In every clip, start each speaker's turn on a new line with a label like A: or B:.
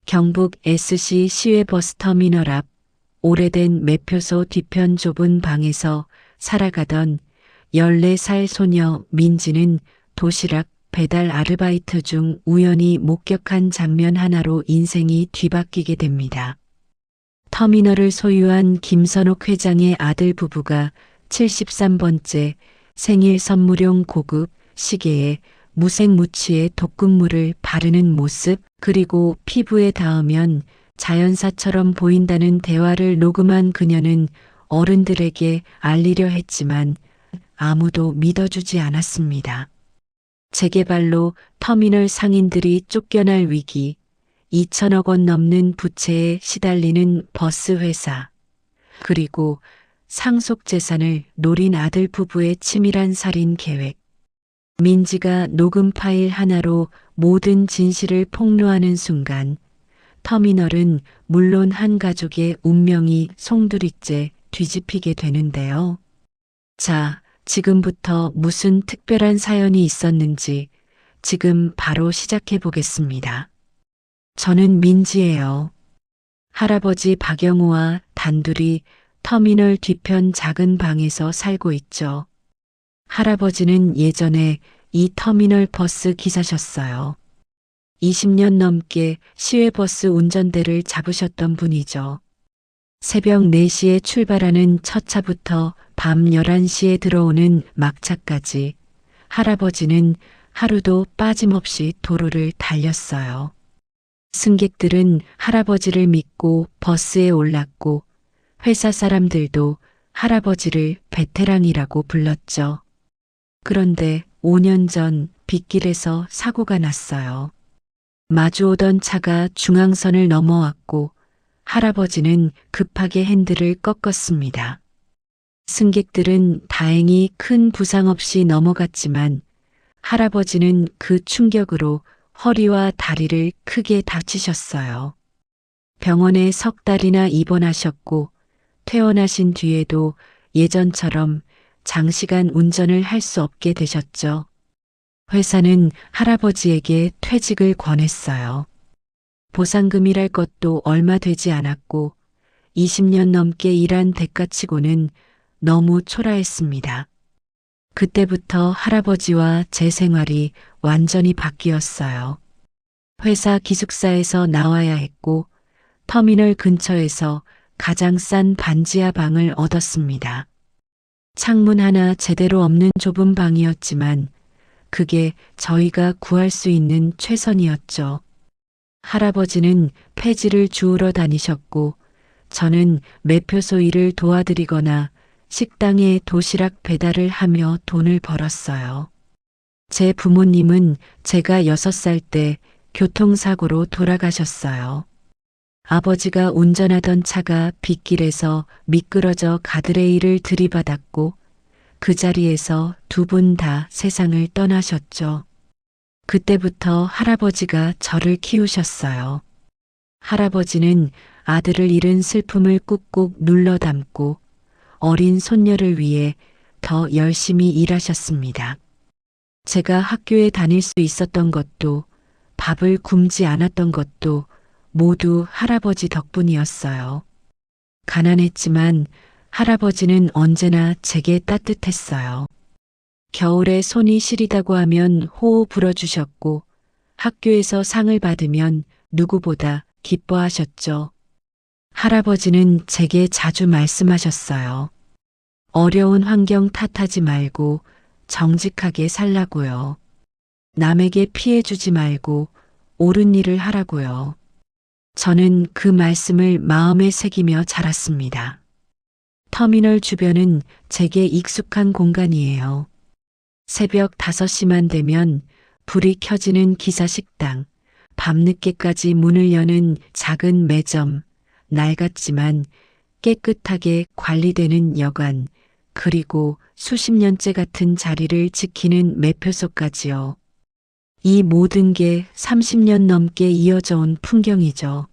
A: 경북 SC 시외버스 터미널 앞 오래된 매표소 뒤편 좁은 방에서 살아가던 14살 소녀 민지는 도시락 배달 아르바이트 중 우연히 목격한 장면 하나로 인생이 뒤바뀌게 됩니다. 터미널을 소유한 김선옥 회장의 아들 부부가 73번째 생일 선물용 고급 시계에 무색무취의 독극물을 바르는 모습, 그리고 피부에 닿으면 자연사처럼 보인다는 대화를 녹음한 그녀는 어른들에게 알리려 했지만 아무도 믿어주지 않았습니다. 재개발로 터미널 상인들이 쫓겨날 위기, 2천억 원 넘는 부채에 시달리는 버스 회사, 그리고 상속 재산을 노린 아들 부부의 치밀한 살인 계획. 민지가 녹음 파일 하나로 모든 진실을 폭로하는 순간 터미널은 물론 한 가족의 운명이 송두리째 뒤집히게 되는데요. 자, 지금부터 무슨 특별한 사연이 있었는지 지금 바로 시작해 보겠습니다. 저는 민지예요. 할아버지 박영호와 단둘이 터미널 뒤편 작은 방에서 살고 있죠. 할아버지는 예전에 이 터미널 버스 기사셨어요. 20년 넘게 시외버스 운전대를 잡으셨던 분이죠. 새벽 4시에 출발하는 첫 차부터 밤 11시에 들어오는 막차까지 할아버지는 하루도 빠짐없이 도로를 달렸어요. 승객들은 할아버지를 믿고 버스에 올랐고 회사 사람들도 할아버지를 베테랑이라고 불렀죠. 그런데 5년 전 빗길에서 사고가 났어요. 마주오던 차가 중앙선을 넘어왔고 할아버지는 급하게 핸들을 꺾었습니다. 승객들은 다행히 큰 부상 없이 넘어갔지만 할아버지는 그 충격으로 허리와 다리를 크게 다치셨어요. 병원에 석 달이나 입원하셨고 퇴원하신 뒤에도 예전처럼 장시간 운전을 할 수 없게 되셨죠. 회사는 할아버지에게 퇴직을 권했어요. 보상금이랄 것도 얼마 되지 않았고 20년 넘게 일한 대가치고는 너무 초라했습니다. 그때부터 할아버지와 제 생활이 완전히 바뀌었어요. 회사 기숙사에서 나와야 했고 터미널 근처에서 가장 싼 반지하 방을 얻었습니다. 창문 하나 제대로 없는 좁은 방이었지만 그게 저희가 구할 수 있는 최선이었죠. 할아버지는 폐지를 주우러 다니셨고 저는 매표소 일을 도와드리거나 식당에 도시락 배달을 하며 돈을 벌었어요. 제 부모님은 제가 6살 때 교통사고로 돌아가셨어요. 아버지가 운전하던 차가 빗길에서 미끄러져 가드레일을 들이받았고 그 자리에서 두 분 다 세상을 떠나셨죠. 그때부터 할아버지가 저를 키우셨어요. 할아버지는 아들을 잃은 슬픔을 꾹꾹 눌러 담고 어린 손녀를 위해 더 열심히 일하셨습니다. 제가 학교에 다닐 수 있었던 것도 밥을 굶지 않았던 것도 모두 할아버지 덕분이었어요. 가난했지만 할아버지는 언제나 제게 따뜻했어요. 겨울에 손이 시리다고 하면 호호 불어주셨고 학교에서 상을 받으면 누구보다 기뻐하셨죠. 할아버지는 제게 자주 말씀하셨어요. 어려운 환경 탓하지 말고 정직하게 살라고요. 남에게 피해 주지 말고 옳은 일을 하라고요. 저는 그 말씀을 마음에 새기며 자랐습니다. 터미널 주변은 제게 익숙한 공간이에요. 새벽 5시만 되면 불이 켜지는 기사식당, 밤늦게까지 문을 여는 작은 매점, 낡았지만 깨끗하게 관리되는 여관, 그리고 수십 년째 같은 자리를 지키는 매표소까지요. 이 모든 게 30년 넘게 이어져 온 풍경이죠.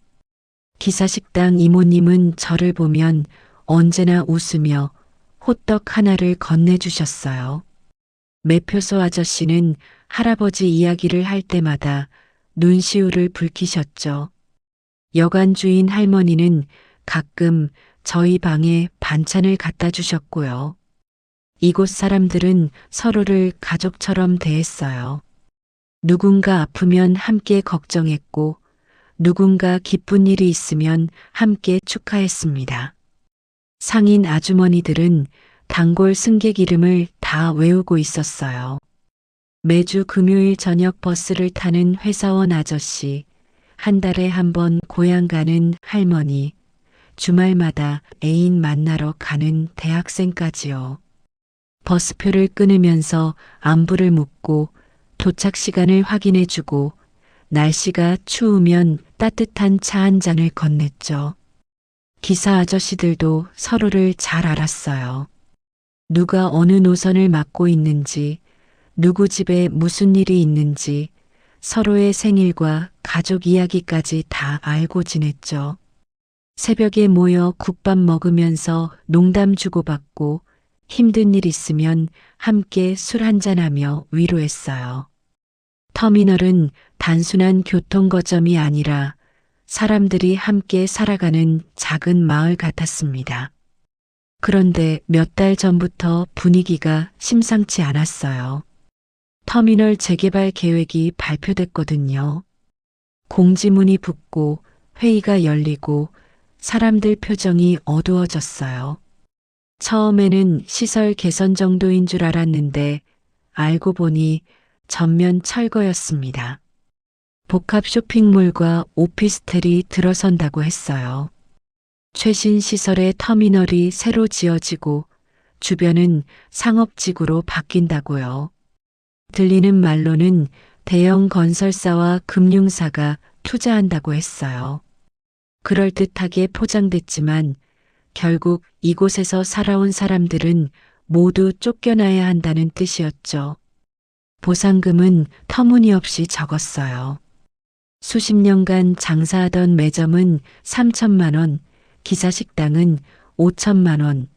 A: 기사식당 이모님은 저를 보면 언제나 웃으며 호떡 하나를 건네주셨어요. 매표소 아저씨는 할아버지 이야기를 할 때마다 눈시울을 붉히셨죠. 여관 주인 할머니는 가끔 저희 방에 반찬을 갖다 주셨고요. 이곳 사람들은 서로를 가족처럼 대했어요. 누군가 아프면 함께 걱정했고 누군가 기쁜 일이 있으면 함께 축하했습니다. 상인 아주머니들은 단골 승객 이름을 다 외우고 있었어요. 매주 금요일 저녁 버스를 타는 회사원 아저씨, 한 달에 한 번 고향 가는 할머니, 주말마다 애인 만나러 가는 대학생까지요. 버스표를 끊으면서 안부를 묻고 도착 시간을 확인해주고 날씨가 추우면 따뜻한 차 한 잔을 건넸죠. 기사 아저씨들도 서로를 잘 알았어요. 누가 어느 노선을 맡고 있는지, 누구 집에 무슨 일이 있는지, 서로의 생일과 가족 이야기까지 다 알고 지냈죠. 새벽에 모여 국밥 먹으면서 농담 주고받고 힘든 일 있으면 함께 술 한잔하며 위로했어요. 터미널은 단순한 교통거점이 아니라 사람들이 함께 살아가는 작은 마을 같았습니다. 그런데 몇 달 전부터 분위기가 심상치 않았어요. 터미널 재개발 계획이 발표됐거든요. 공지문이 붙고 회의가 열리고 사람들 표정이 어두워졌어요. 처음에는 시설 개선 정도인 줄 알았는데 알고 보니 전면 철거였습니다. 복합 쇼핑몰과 오피스텔이 들어선다고 했어요. 최신 시설의 터미널이 새로 지어지고 주변은 상업지구로 바뀐다고요. 들리는 말로는 대형 건설사와 금융사가 투자한다고 했어요. 그럴듯하게 포장됐지만 결국 이곳에서 살아온 사람들은 모두 쫓겨나야 한다는 뜻이었죠. 보상금은 터무니없이 적었어요. 수십 년간 장사하던 매점은 3천만 원, 기사식당은 5천만 원,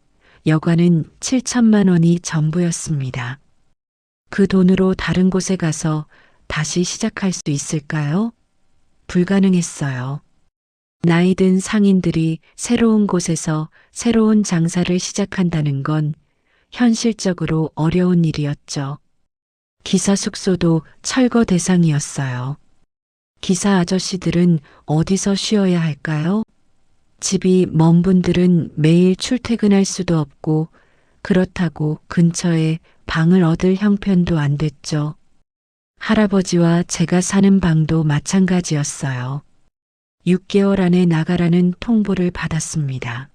A: 여관은 7천만 원이 전부였습니다. 그 돈으로 다른 곳에 가서 다시 시작할 수 있을까요? 불가능했어요. 나이든 상인들이 새로운 곳에서 새로운 장사를 시작한다는 건 현실적으로 어려운 일이었죠. 기사 숙소도 철거 대상이었어요. 기사 아저씨들은 어디서 쉬어야 할까요? 집이 먼 분들은 매일 출퇴근할 수도 없고 그렇다고 근처에 방을 얻을 형편도 안 됐죠. 할아버지와 제가 사는 방도 마찬가지였어요. 6개월 안에 나가라는 통보를 받았습니다.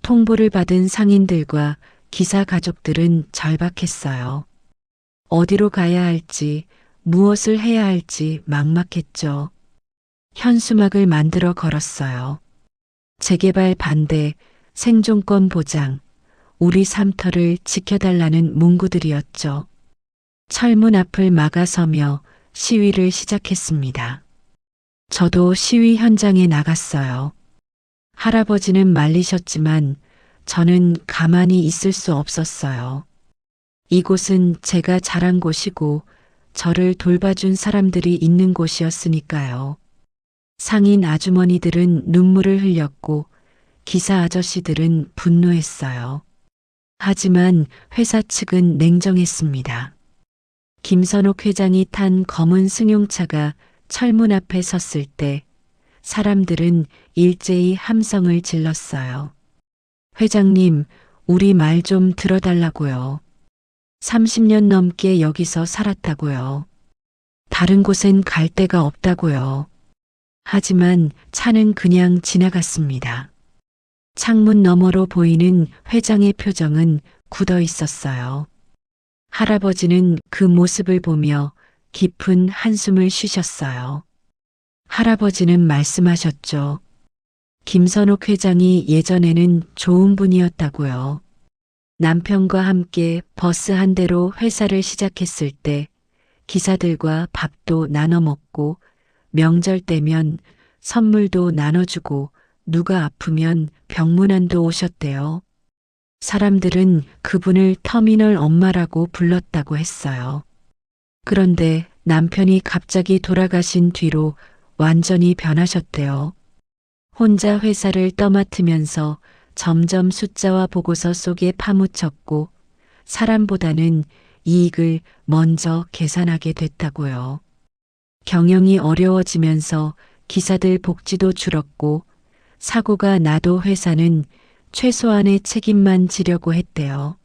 A: 통보를 받은 상인들과 기사 가족들은 절박했어요. 어디로 가야 할지, 무엇을 해야 할지 막막했죠. 현수막을 만들어 걸었어요. 재개발 반대, 생존권 보장, 우리 삶터를 지켜달라는 문구들이었죠. 철문 앞을 막아서며 시위를 시작했습니다. 저도 시위 현장에 나갔어요. 할아버지는 말리셨지만 저는 가만히 있을 수 없었어요. 이곳은 제가 자란 곳이고 저를 돌봐준 사람들이 있는 곳이었으니까요. 상인 아주머니들은 눈물을 흘렸고 기사 아저씨들은 분노했어요. 하지만 회사 측은 냉정했습니다. 김선옥 회장이 탄 검은 승용차가 철문 앞에 섰을 때 사람들은 일제히 함성을 질렀어요. 회장님, 우리 말 좀 들어달라고요. 30년 넘게 여기서 살았다고요. 다른 곳엔 갈 데가 없다고요. 하지만 차는 그냥 지나갔습니다. 창문 너머로 보이는 회장의 표정은 굳어 있었어요. 할아버지는 그 모습을 보며 깊은 한숨을 쉬셨어요. 할아버지는 말씀하셨죠. 김선옥 회장이 예전에는 좋은 분이었다고요. 남편과 함께 버스 한 대로 회사를 시작했을 때 기사들과 밥도 나눠 먹고 명절 때면 선물도 나눠주고 누가 아프면 병문안도 오셨대요. 사람들은 그분을 터미널 엄마라고 불렀다고 했어요. 그런데 남편이 갑자기 돌아가신 뒤로 완전히 변하셨대요. 혼자 회사를 떠맡으면서 점점 숫자와 보고서 속에 파묻혔고 사람보다는 이익을 먼저 계산하게 됐다고요. 경영이 어려워지면서 기사들 복지도 줄었고 사고가 나도 회사는 최소한의 책임만 지려고 했대요.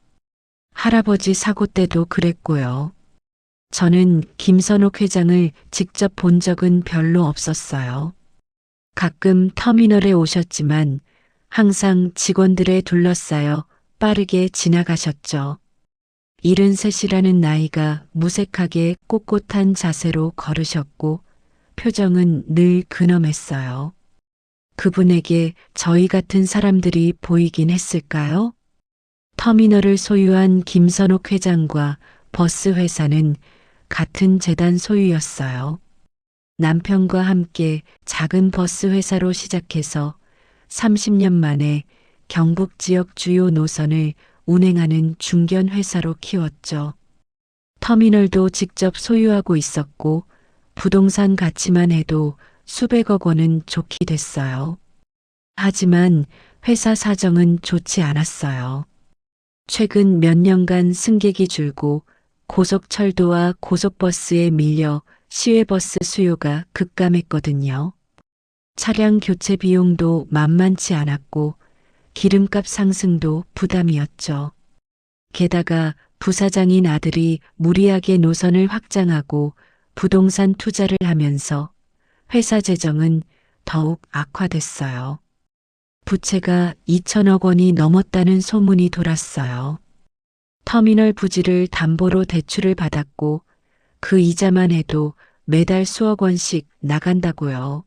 A: 할아버지 사고 때도 그랬고요. 저는 김선옥 회장을 직접 본 적은 별로 없었어요. 가끔 터미널에 오셨지만 항상 직원들에 둘러싸여 빠르게 지나가셨죠. 73이라는 나이가 무색하게 꼿꼿한 자세로 걸으셨고 표정은 늘 근엄했어요. 그분에게 저희 같은 사람들이 보이긴 했을까요? 터미널을 소유한 김선옥 회장과 버스 회사는 같은 재단 소유였어요. 남편과 함께 작은 버스 회사로 시작해서 30년 만에 경북 지역 주요 노선을 운행하는 중견 회사로 키웠죠. 터미널도 직접 소유하고 있었고 부동산 가치만 해도 수백억 원은 좋게 됐어요. 하지만 회사 사정은 좋지 않았어요. 최근 몇 년간 승객이 줄고 고속철도와 고속버스에 밀려 시외버스 수요가 급감했거든요. 차량 교체 비용도 만만치 않았고 기름값 상승도 부담이었죠. 게다가 부사장인 아들이 무리하게 노선을 확장하고 부동산 투자를 하면서 회사 재정은 더욱 악화됐어요. 부채가 2천억 원이 넘었다는 소문이 돌았어요. 터미널 부지를 담보로 대출을 받았고 그 이자만 해도 매달 수억 원씩 나간다고요.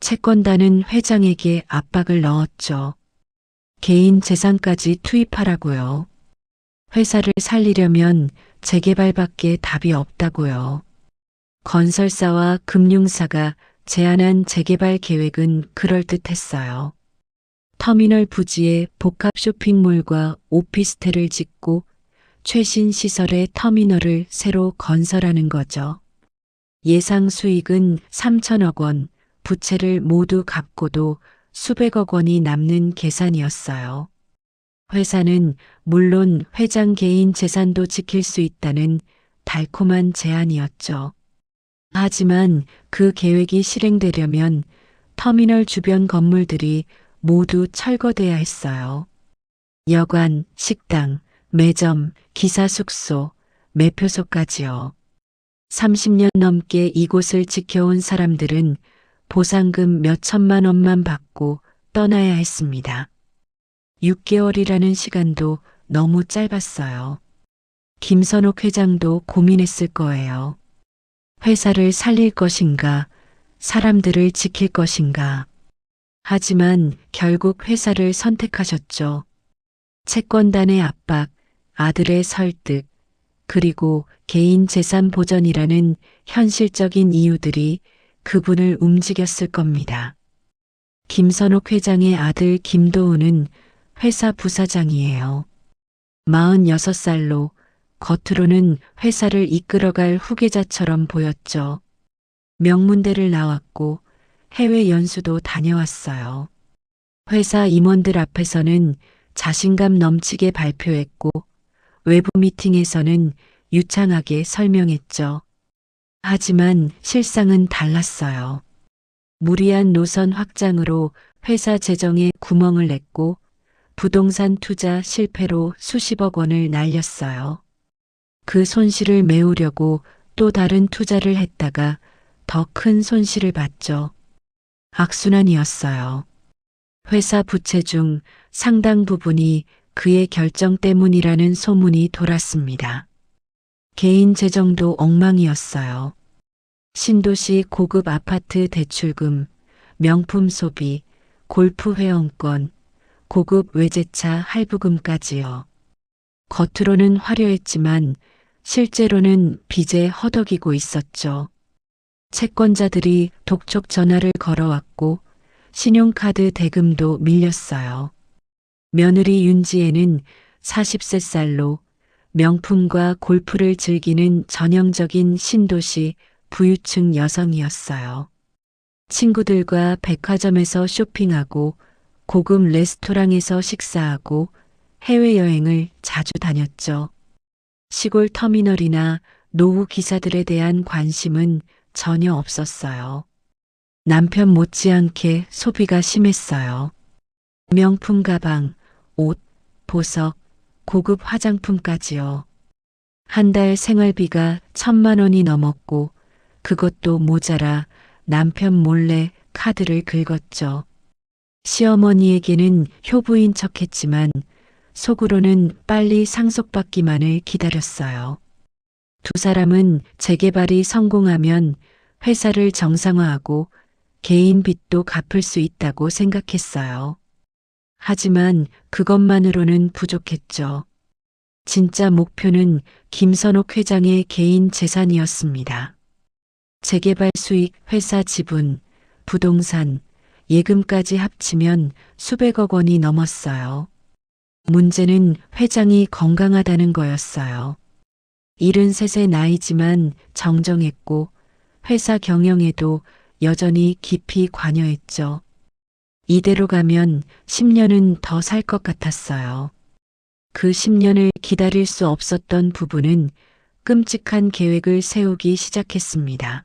A: 채권단은 회장에게 압박을 넣었죠. 개인 재산까지 투입하라고요. 회사를 살리려면 재개발밖에 답이 없다고요. 건설사와 금융사가 제안한 재개발 계획은 그럴듯했어요. 터미널 부지에 복합 쇼핑몰과 오피스텔을 짓고 최신 시설의 터미널을 새로 건설하는 거죠. 예상 수익은 3천억 원, 부채를 모두 갚고도 수백억 원이 남는 계산이었어요. 회사는 물론 회장 개인 재산도 지킬 수 있다는 달콤한 제안이었죠. 하지만 그 계획이 실행되려면 터미널 주변 건물들이 모두 철거돼야 했어요. 여관, 식당, 매점, 기사 숙소, 매표소까지요. 30년 넘게 이곳을 지켜온 사람들은 보상금 몇 천만 원만 받고 떠나야 했습니다. 6개월이라는 시간도 너무 짧았어요. 김선옥 회장도 고민했을 거예요. 회사를 살릴 것인가, 사람들을 지킬 것인가. 하지만 결국 회사를 선택하셨죠. 채권단의 압박, 아들의 설득, 그리고 개인 재산 보전이라는 현실적인 이유들이 그분을 움직였을 겁니다. 김선옥 회장의 아들 김도훈은 회사 부사장이에요. 46살로 겉으로는 회사를 이끌어갈 후계자처럼 보였죠. 명문대를 나왔고 해외 연수도 다녀왔어요. 회사 임원들 앞에서는 자신감 넘치게 발표했고 외부 미팅에서는 유창하게 설명했죠. 하지만 실상은 달랐어요. 무리한 노선 확장으로 회사 재정에 구멍을 냈고 부동산 투자 실패로 수십억 원을 날렸어요. 그 손실을 메우려고 또 다른 투자를 했다가 더 큰 손실을 봤죠. 악순환이었어요. 회사 부채 중 상당 부분이 그의 결정 때문이라는 소문이 돌았습니다. 개인 재정도 엉망이었어요. 신도시 고급 아파트 대출금, 명품 소비, 골프 회원권, 고급 외제차 할부금까지요. 겉으로는 화려했지만 실제로는 빚에 허덕이고 있었죠. 채권자들이 독촉 전화를 걸어왔고 신용카드 대금도 밀렸어요. 며느리 윤지혜는 40세 쌀로 명품과 골프를 즐기는 전형적인 신도시 부유층 여성이었어요. 친구들과 백화점에서 쇼핑하고 고급 레스토랑에서 식사하고 해외여행을 자주 다녔죠. 시골 터미널이나 노후 기사들에 대한 관심은 전혀 없었어요. 남편 못지않게 소비가 심했어요. 명품 가방, 옷, 보석, 고급 화장품까지요. 한 달 생활비가 1,000만 원이 넘었고 그것도 모자라 남편 몰래 카드를 긁었죠. 시어머니에게는 효부인 척했지만 속으로는 빨리 상속받기만을 기다렸어요. 두 사람은 재개발이 성공하면 회사를 정상화하고 개인 빚도 갚을 수 있다고 생각했어요. 하지만 그것만으로는 부족했죠. 진짜 목표는 김선옥 회장의 개인 재산이었습니다. 재개발 수익, 회사 지분, 부동산, 예금까지 합치면 수백억 원이 넘었어요. 문제는 회장이 건강하다는 거였어요. 73세 나이지만 정정했고 회사 경영에도 여전히 깊이 관여했죠. 이대로 가면 10년은 더 살 것 같았어요. 그 10년을 기다릴 수 없었던 부부는 끔찍한 계획을 세우기 시작했습니다.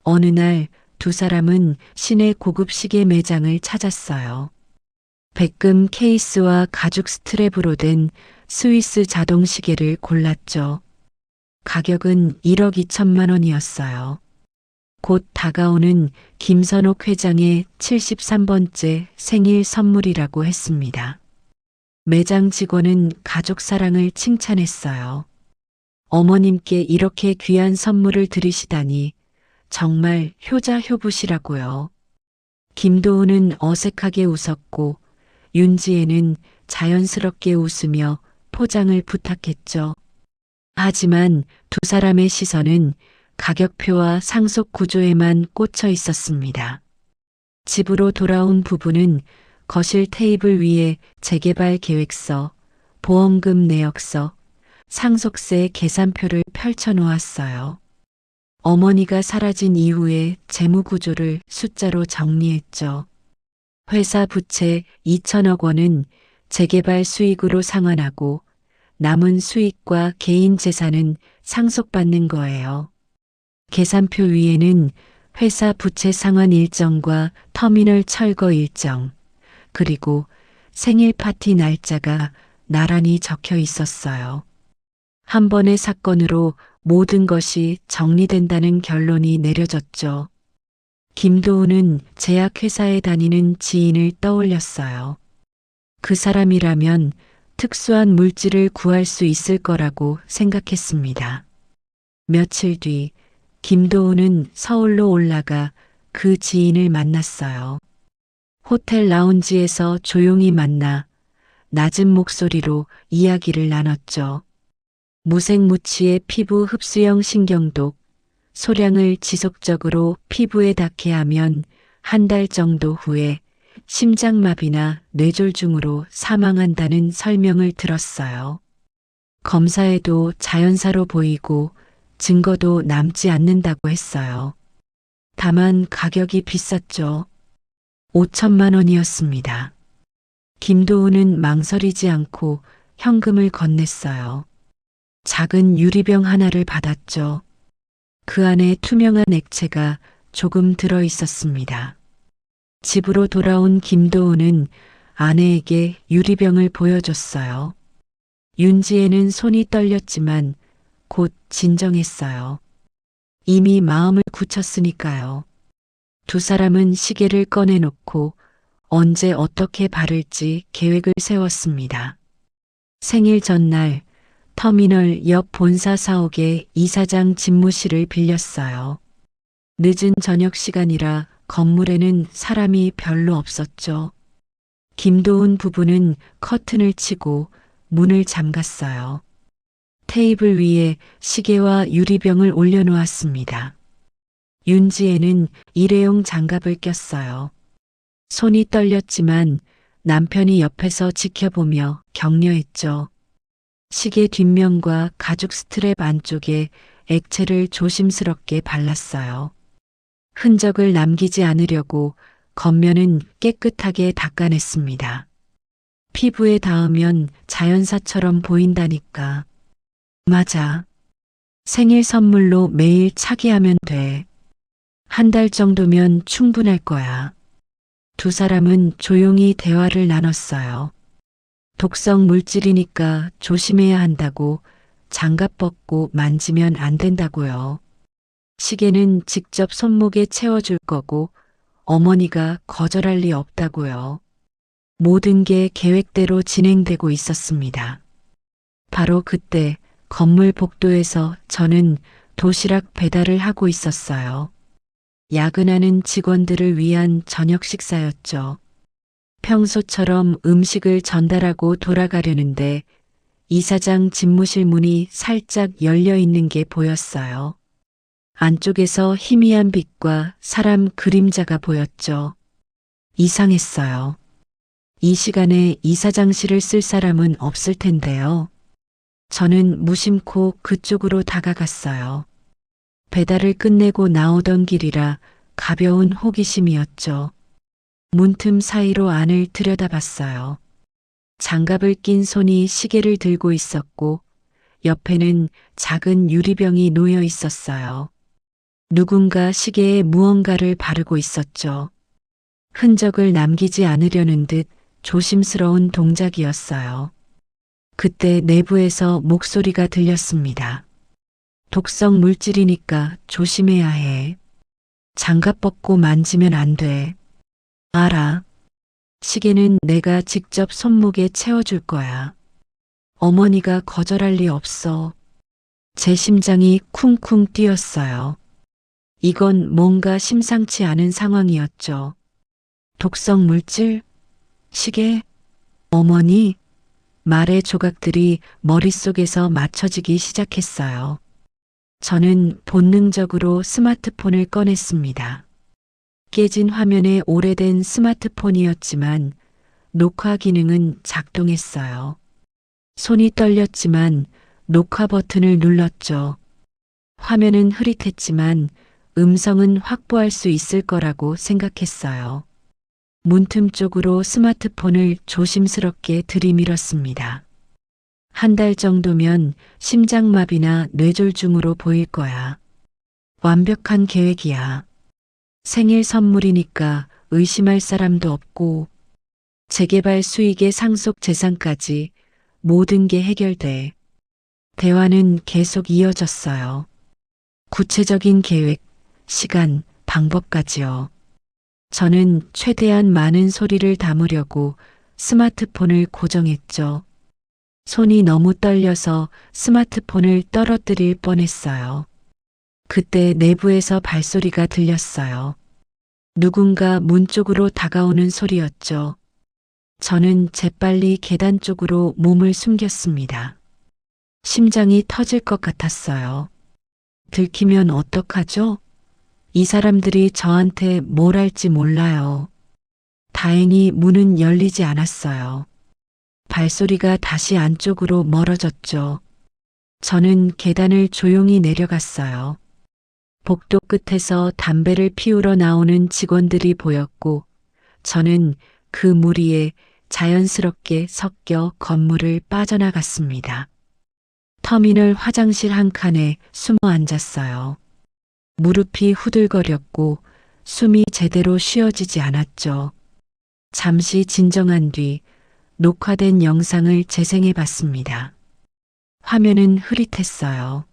A: 어느 날 두 사람은 시내 고급 시계 매장을 찾았어요. 백금 케이스와 가죽 스트랩으로 된 스위스 자동 시계를 골랐죠. 가격은 1억 2천만 원이었어요. 곧 다가오는 김선옥 회장의 73번째 생일 선물이라고 했습니다. 매장 직원은 가족 사랑을 칭찬했어요. 어머님께 이렇게 귀한 선물을 드리시다니 정말 효자효부시라고요. 김도우는 어색하게 웃었고 윤지혜는 자연스럽게 웃으며 포장을 부탁했죠. 하지만 두 사람의 시선은 가격표와 상속 구조에만 꽂혀 있었습니다. 집으로 돌아온 부부는 거실 테이블 위에 재개발 계획서, 보험금 내역서, 상속세 계산표를 펼쳐 놓았어요. 어머니가 사라진 이후에 재무 구조를 숫자로 정리했죠. 회사 부채 2천억 원은 재개발 수익으로 상환하고 남은 수익과 개인 재산은 상속받는 거예요. 계산표 위에는 회사 부채 상환 일정과 터미널 철거 일정, 그리고 생일 파티 날짜가 나란히 적혀 있었어요. 한 번의 사건으로 모든 것이 정리된다는 결론이 내려졌죠. 김도우는 제약회사에 다니는 지인을 떠올렸어요. 그 사람이라면 특수한 물질을 구할 수 있을 거라고 생각했습니다. 며칠 뒤 김도우는 서울로 올라가 그 지인을 만났어요. 호텔 라운지에서 조용히 만나 낮은 목소리로 이야기를 나눴죠. 무색무취의 피부 흡수형 신경독, 소량을 지속적으로 피부에 닿게 하면 한 달 정도 후에 심장마비나 뇌졸중으로 사망한다는 설명을 들었어요. 검사에도 자연사로 보이고 증거도 남지 않는다고 했어요. 다만 가격이 비쌌죠. 5천만 원이었습니다. 김도우는 망설이지 않고 현금을 건넸어요. 작은 유리병 하나를 받았죠. 그 안에 투명한 액체가 조금 들어 있었습니다. 집으로 돌아온 김도우는 아내에게 유리병을 보여줬어요. 윤지혜는 손이 떨렸지만 곧 진정했어요. 이미 마음을 굳혔으니까요. 두 사람은 시계를 꺼내놓고 언제 어떻게 바를지 계획을 세웠습니다. 생일 전날 터미널 옆 본사 사옥의 이사장 집무실을 빌렸어요. 늦은 저녁 시간이라 건물에는 사람이 별로 없었죠. 김도훈 부부는 커튼을 치고 문을 잠갔어요. 테이블 위에 시계와 유리병을 올려놓았습니다. 윤지혜는 일회용 장갑을 꼈어요. 손이 떨렸지만 남편이 옆에서 지켜보며 격려했죠. 시계 뒷면과 가죽 스트랩 안쪽에 액체를 조심스럽게 발랐어요. 흔적을 남기지 않으려고 겉면은 깨끗하게 닦아냈습니다. 피부에 닿으면 자연사처럼 보인다니까. 맞아. 생일 선물로 매일 차게 하면 돼. 한 달 정도면 충분할 거야. 두 사람은 조용히 대화를 나눴어요. 독성 물질이니까 조심해야 한다고, 장갑 벗고 만지면 안 된다고요. 시계는 직접 손목에 채워줄 거고 어머니가 거절할 리 없다고요. 모든 게 계획대로 진행되고 있었습니다. 바로 그때 건물 복도에서 저는 도시락 배달을 하고 있었어요. 야근하는 직원들을 위한 저녁 식사였죠. 평소처럼 음식을 전달하고 돌아가려는데 이사장 집무실 문이 살짝 열려 있는 게 보였어요. 안쪽에서 희미한 빛과 사람 그림자가 보였죠. 이상했어요. 이 시간에 이사장실을 쓸 사람은 없을 텐데요. 저는 무심코 그쪽으로 다가갔어요. 배달을 끝내고 나오던 길이라 가벼운 호기심이었죠. 문틈 사이로 안을 들여다봤어요. 장갑을 낀 손이 시계를 들고 있었고 옆에는 작은 유리병이 놓여 있었어요. 누군가 시계에 무언가를 바르고 있었죠. 흔적을 남기지 않으려는 듯 조심스러운 동작이었어요. 그때 내부에서 목소리가 들렸습니다. 독성 물질이니까 조심해야 해. 장갑 벗고 만지면 안 돼. 알아. 시계는 내가 직접 손목에 채워줄 거야. 어머니가 거절할 리 없어. 제 심장이 쿵쿵 뛰었어요. 이건 뭔가 심상치 않은 상황이었죠. 독성 물질? 시계? 어머니? 말의 조각들이 머릿속에서 맞춰지기 시작했어요. 저는 본능적으로 스마트폰을 꺼냈습니다. 깨진 화면에 오래된 스마트폰이었지만 녹화 기능은 작동했어요. 손이 떨렸지만 녹화 버튼을 눌렀죠. 화면은 흐릿했지만 음성은 확보할 수 있을 거라고 생각했어요. 문틈 쪽으로 스마트폰을 조심스럽게 들이밀었습니다. 한 달 정도면 심장마비나 뇌졸중으로 보일 거야. 완벽한 계획이야. 생일 선물이니까 의심할 사람도 없고 재개발 수익의 상속 재산까지 모든 게 해결돼. 대화는 계속 이어졌어요. 구체적인 계획, 시간, 방법까지요. 저는 최대한 많은 소리를 담으려고 스마트폰을 고정했죠. 손이 너무 떨려서 스마트폰을 떨어뜨릴 뻔했어요. 그때 내부에서 발소리가 들렸어요. 누군가 문 쪽으로 다가오는 소리였죠. 저는 재빨리 계단 쪽으로 몸을 숨겼습니다. 심장이 터질 것 같았어요. 들키면 어떡하죠? 이 사람들이 저한테 뭘 할지 몰라요. 다행히 문은 열리지 않았어요. 발소리가 다시 안쪽으로 멀어졌죠. 저는 계단을 조용히 내려갔어요. 복도 끝에서 담배를 피우러 나오는 직원들이 보였고 저는 그 무리에 자연스럽게 섞여 건물을 빠져나갔습니다. 터미널 화장실 한 칸에 숨어 앉았어요. 무릎이 후들거렸고 숨이 제대로 쉬어지지 않았죠. 잠시 진정한 뒤 녹화된 영상을 재생해 봤습니다. 화면은 흐릿했어요.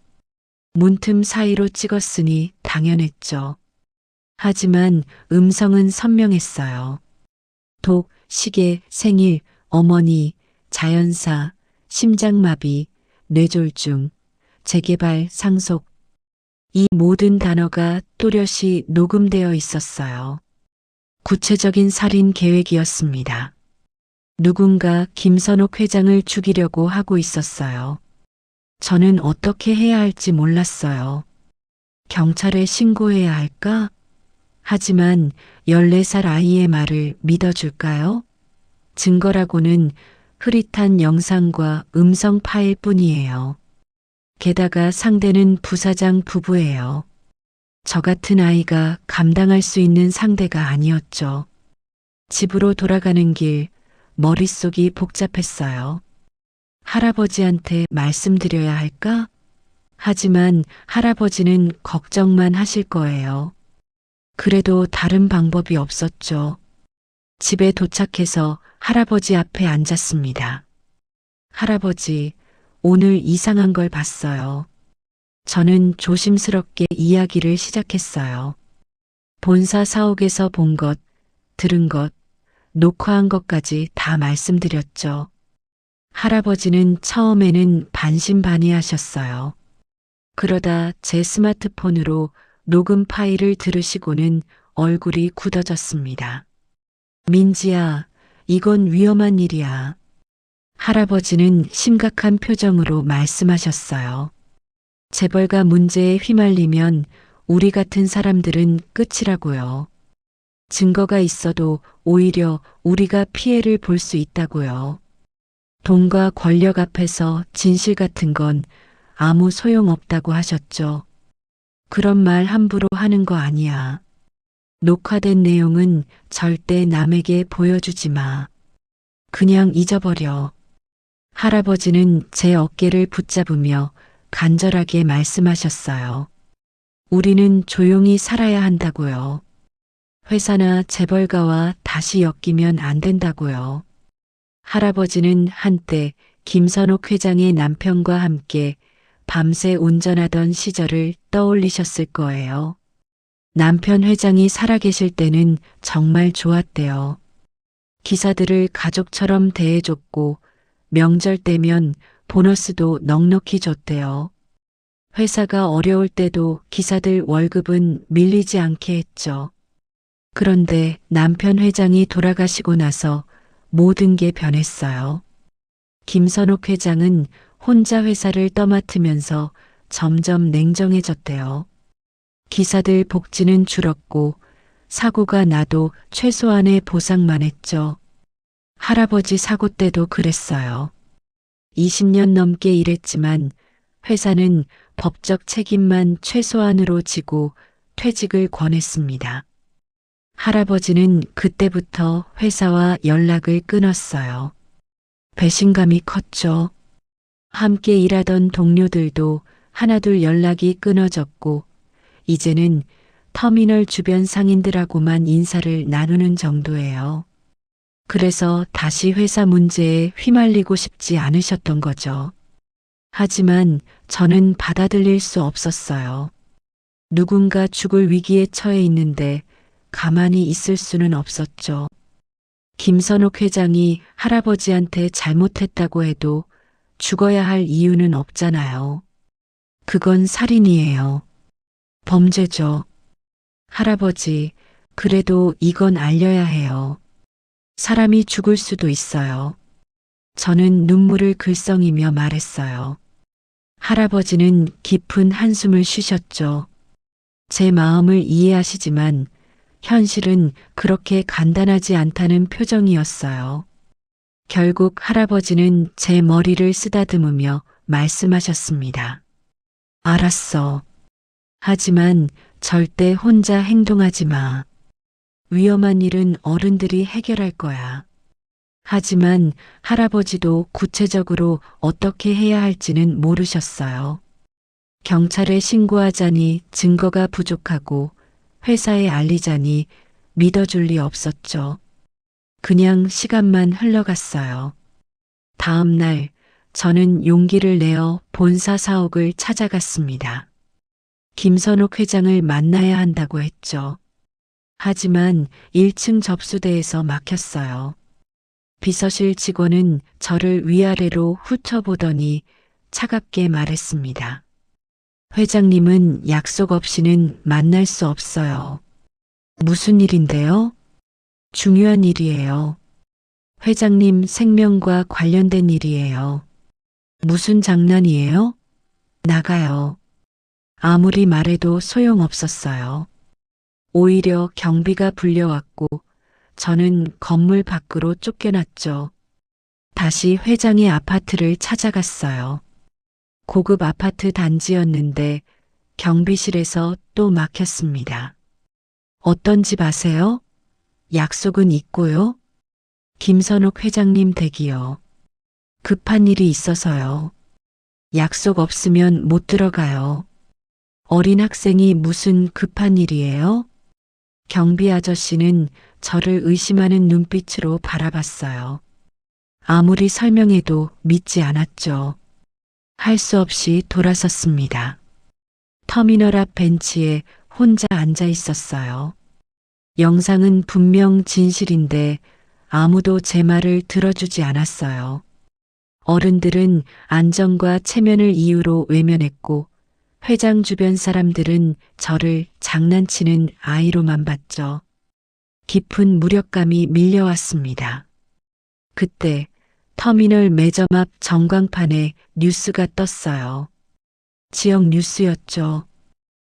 A: 문틈 사이로 찍었으니 당연했죠. 하지만 음성은 선명했어요. 독, 시계, 생일, 어머니, 자연사, 심장마비, 뇌졸중, 재개발, 상속. 이 모든 단어가 또렷이 녹음되어 있었어요. 구체적인 살인 계획이었습니다. 누군가 김선옥 회장을 죽이려고 하고 있었어요. 저는 어떻게 해야 할지 몰랐어요. 경찰에 신고해야 할까? 하지만 14살 아이의 말을 믿어줄까요? 증거라고는 흐릿한 영상과 음성 파일 뿐이에요. 게다가 상대는 부사장 부부예요. 저 같은 아이가 감당할 수 있는 상대가 아니었죠. 집으로 돌아가는 길, 머릿속이 복잡했어요. 할아버지한테 말씀드려야 할까? 하지만 할아버지는 걱정만 하실 거예요. 그래도 다른 방법이 없었죠. 집에 도착해서 할아버지 앞에 앉았습니다. 할아버지, 오늘 이상한 걸 봤어요. 저는 조심스럽게 이야기를 시작했어요. 본사 사옥에서 본 것, 들은 것, 녹화한 것까지 다 말씀드렸죠. 할아버지는 처음에는 반신반의하셨어요. 그러다 제 스마트폰으로 녹음 파일을 들으시고는 얼굴이 굳어졌습니다. 민지야, 이건 위험한 일이야. 할아버지는 심각한 표정으로 말씀하셨어요. 재벌가 문제에 휘말리면 우리 같은 사람들은 끝이라고요. 증거가 있어도 오히려 우리가 피해를 볼 수 있다고요. 돈과 권력 앞에서 진실 같은 건 아무 소용없다고 하셨죠. 그런 말 함부로 하는 거 아니야. 녹화된 내용은 절대 남에게 보여주지 마. 그냥 잊어버려. 할아버지는 제 어깨를 붙잡으며 간절하게 말씀하셨어요. 우리는 조용히 살아야 한다고요. 회사나 재벌가와 다시 엮이면 안 된다고요. 할아버지는 한때 김선옥 회장의 남편과 함께 밤새 운전하던 시절을 떠올리셨을 거예요. 남편 회장이 살아계실 때는 정말 좋았대요. 기사들을 가족처럼 대해줬고 명절 때면 보너스도 넉넉히 줬대요. 회사가 어려울 때도 기사들 월급은 밀리지 않게 했죠. 그런데 남편 회장이 돌아가시고 나서 모든 게 변했어요. 김선옥 회장은 혼자 회사를 떠맡으면서 점점 냉정해졌대요. 기사들 복지는 줄었고 사고가 나도 최소한의 보상만 했죠. 할아버지 사고 때도 그랬어요. 20년 넘게 일했지만 회사는 법적 책임만 최소한으로 지고 퇴직을 권했습니다. 할아버지는 그때부터 회사와 연락을 끊었어요. 배신감이 컸죠. 함께 일하던 동료들도 하나둘 연락이 끊어졌고 이제는 터미널 주변 상인들하고만 인사를 나누는 정도예요. 그래서 다시 회사 문제에 휘말리고 싶지 않으셨던 거죠. 하지만 저는 받아들일 수 없었어요. 누군가 죽을 위기에 처해 있는데 가만히 있을 수는 없었죠. 김선옥 회장이 할아버지한테 잘못했다고 해도 죽어야 할 이유는 없잖아요. 그건 살인이에요. 범죄죠. 할아버지, 그래도 이건 알려야 해요. 사람이 죽을 수도 있어요. 저는 눈물을 글썽이며 말했어요. 할아버지는 깊은 한숨을 쉬셨죠. 제 마음을 이해하시지만 현실은 그렇게 간단하지 않다는 표정이었어요. 결국 할아버지는 제 머리를 쓰다듬으며 말씀하셨습니다. 알았어. 하지만 절대 혼자 행동하지 마. 위험한 일은 어른들이 해결할 거야. 하지만 할아버지도 구체적으로 어떻게 해야 할지는 모르셨어요. 경찰에 신고하자니 증거가 부족하고 회사에 알리자니 믿어줄 리 없었죠. 그냥 시간만 흘러갔어요. 다음 날 저는 용기를 내어 본사 사옥을 찾아갔습니다. 김선옥 회장을 만나야 한다고 했죠. 하지만 1층 접수대에서 막혔어요. 비서실 직원은 저를 위아래로 훑어보더니 차갑게 말했습니다. 회장님은 약속 없이는 만날 수 없어요. 무슨 일인데요? 중요한 일이에요. 회장님 생명과 관련된 일이에요. 무슨 장난이에요? 나가요. 아무리 말해도 소용없었어요. 오히려 경비가 불려왔고 저는 건물 밖으로 쫓겨났죠. 다시 회장의 아파트를 찾아갔어요. 고급 아파트 단지였는데 경비실에서 또 막혔습니다. 어떤 집 아세요? 약속은 있고요. 김선옥 회장님 댁이요. 급한 일이 있어서요. 약속 없으면 못 들어가요. 어린 학생이 무슨 급한 일이에요? 경비 아저씨는 저를 의심하는 눈빛으로 바라봤어요. 아무리 설명해도 믿지 않았죠. 할 수 없이 돌아섰습니다. 터미널 앞 벤치에 혼자 앉아 있었어요. 영상은 분명 진실인데 아무도 제 말을 들어주지 않았어요. 어른들은 안전과 체면을 이유로 외면했고 회장 주변 사람들은 저를 장난치는 아이로만 봤죠. 깊은 무력감이 밀려왔습니다. 그때 터미널 매점 앞 전광판에 뉴스가 떴어요. 지역 뉴스였죠.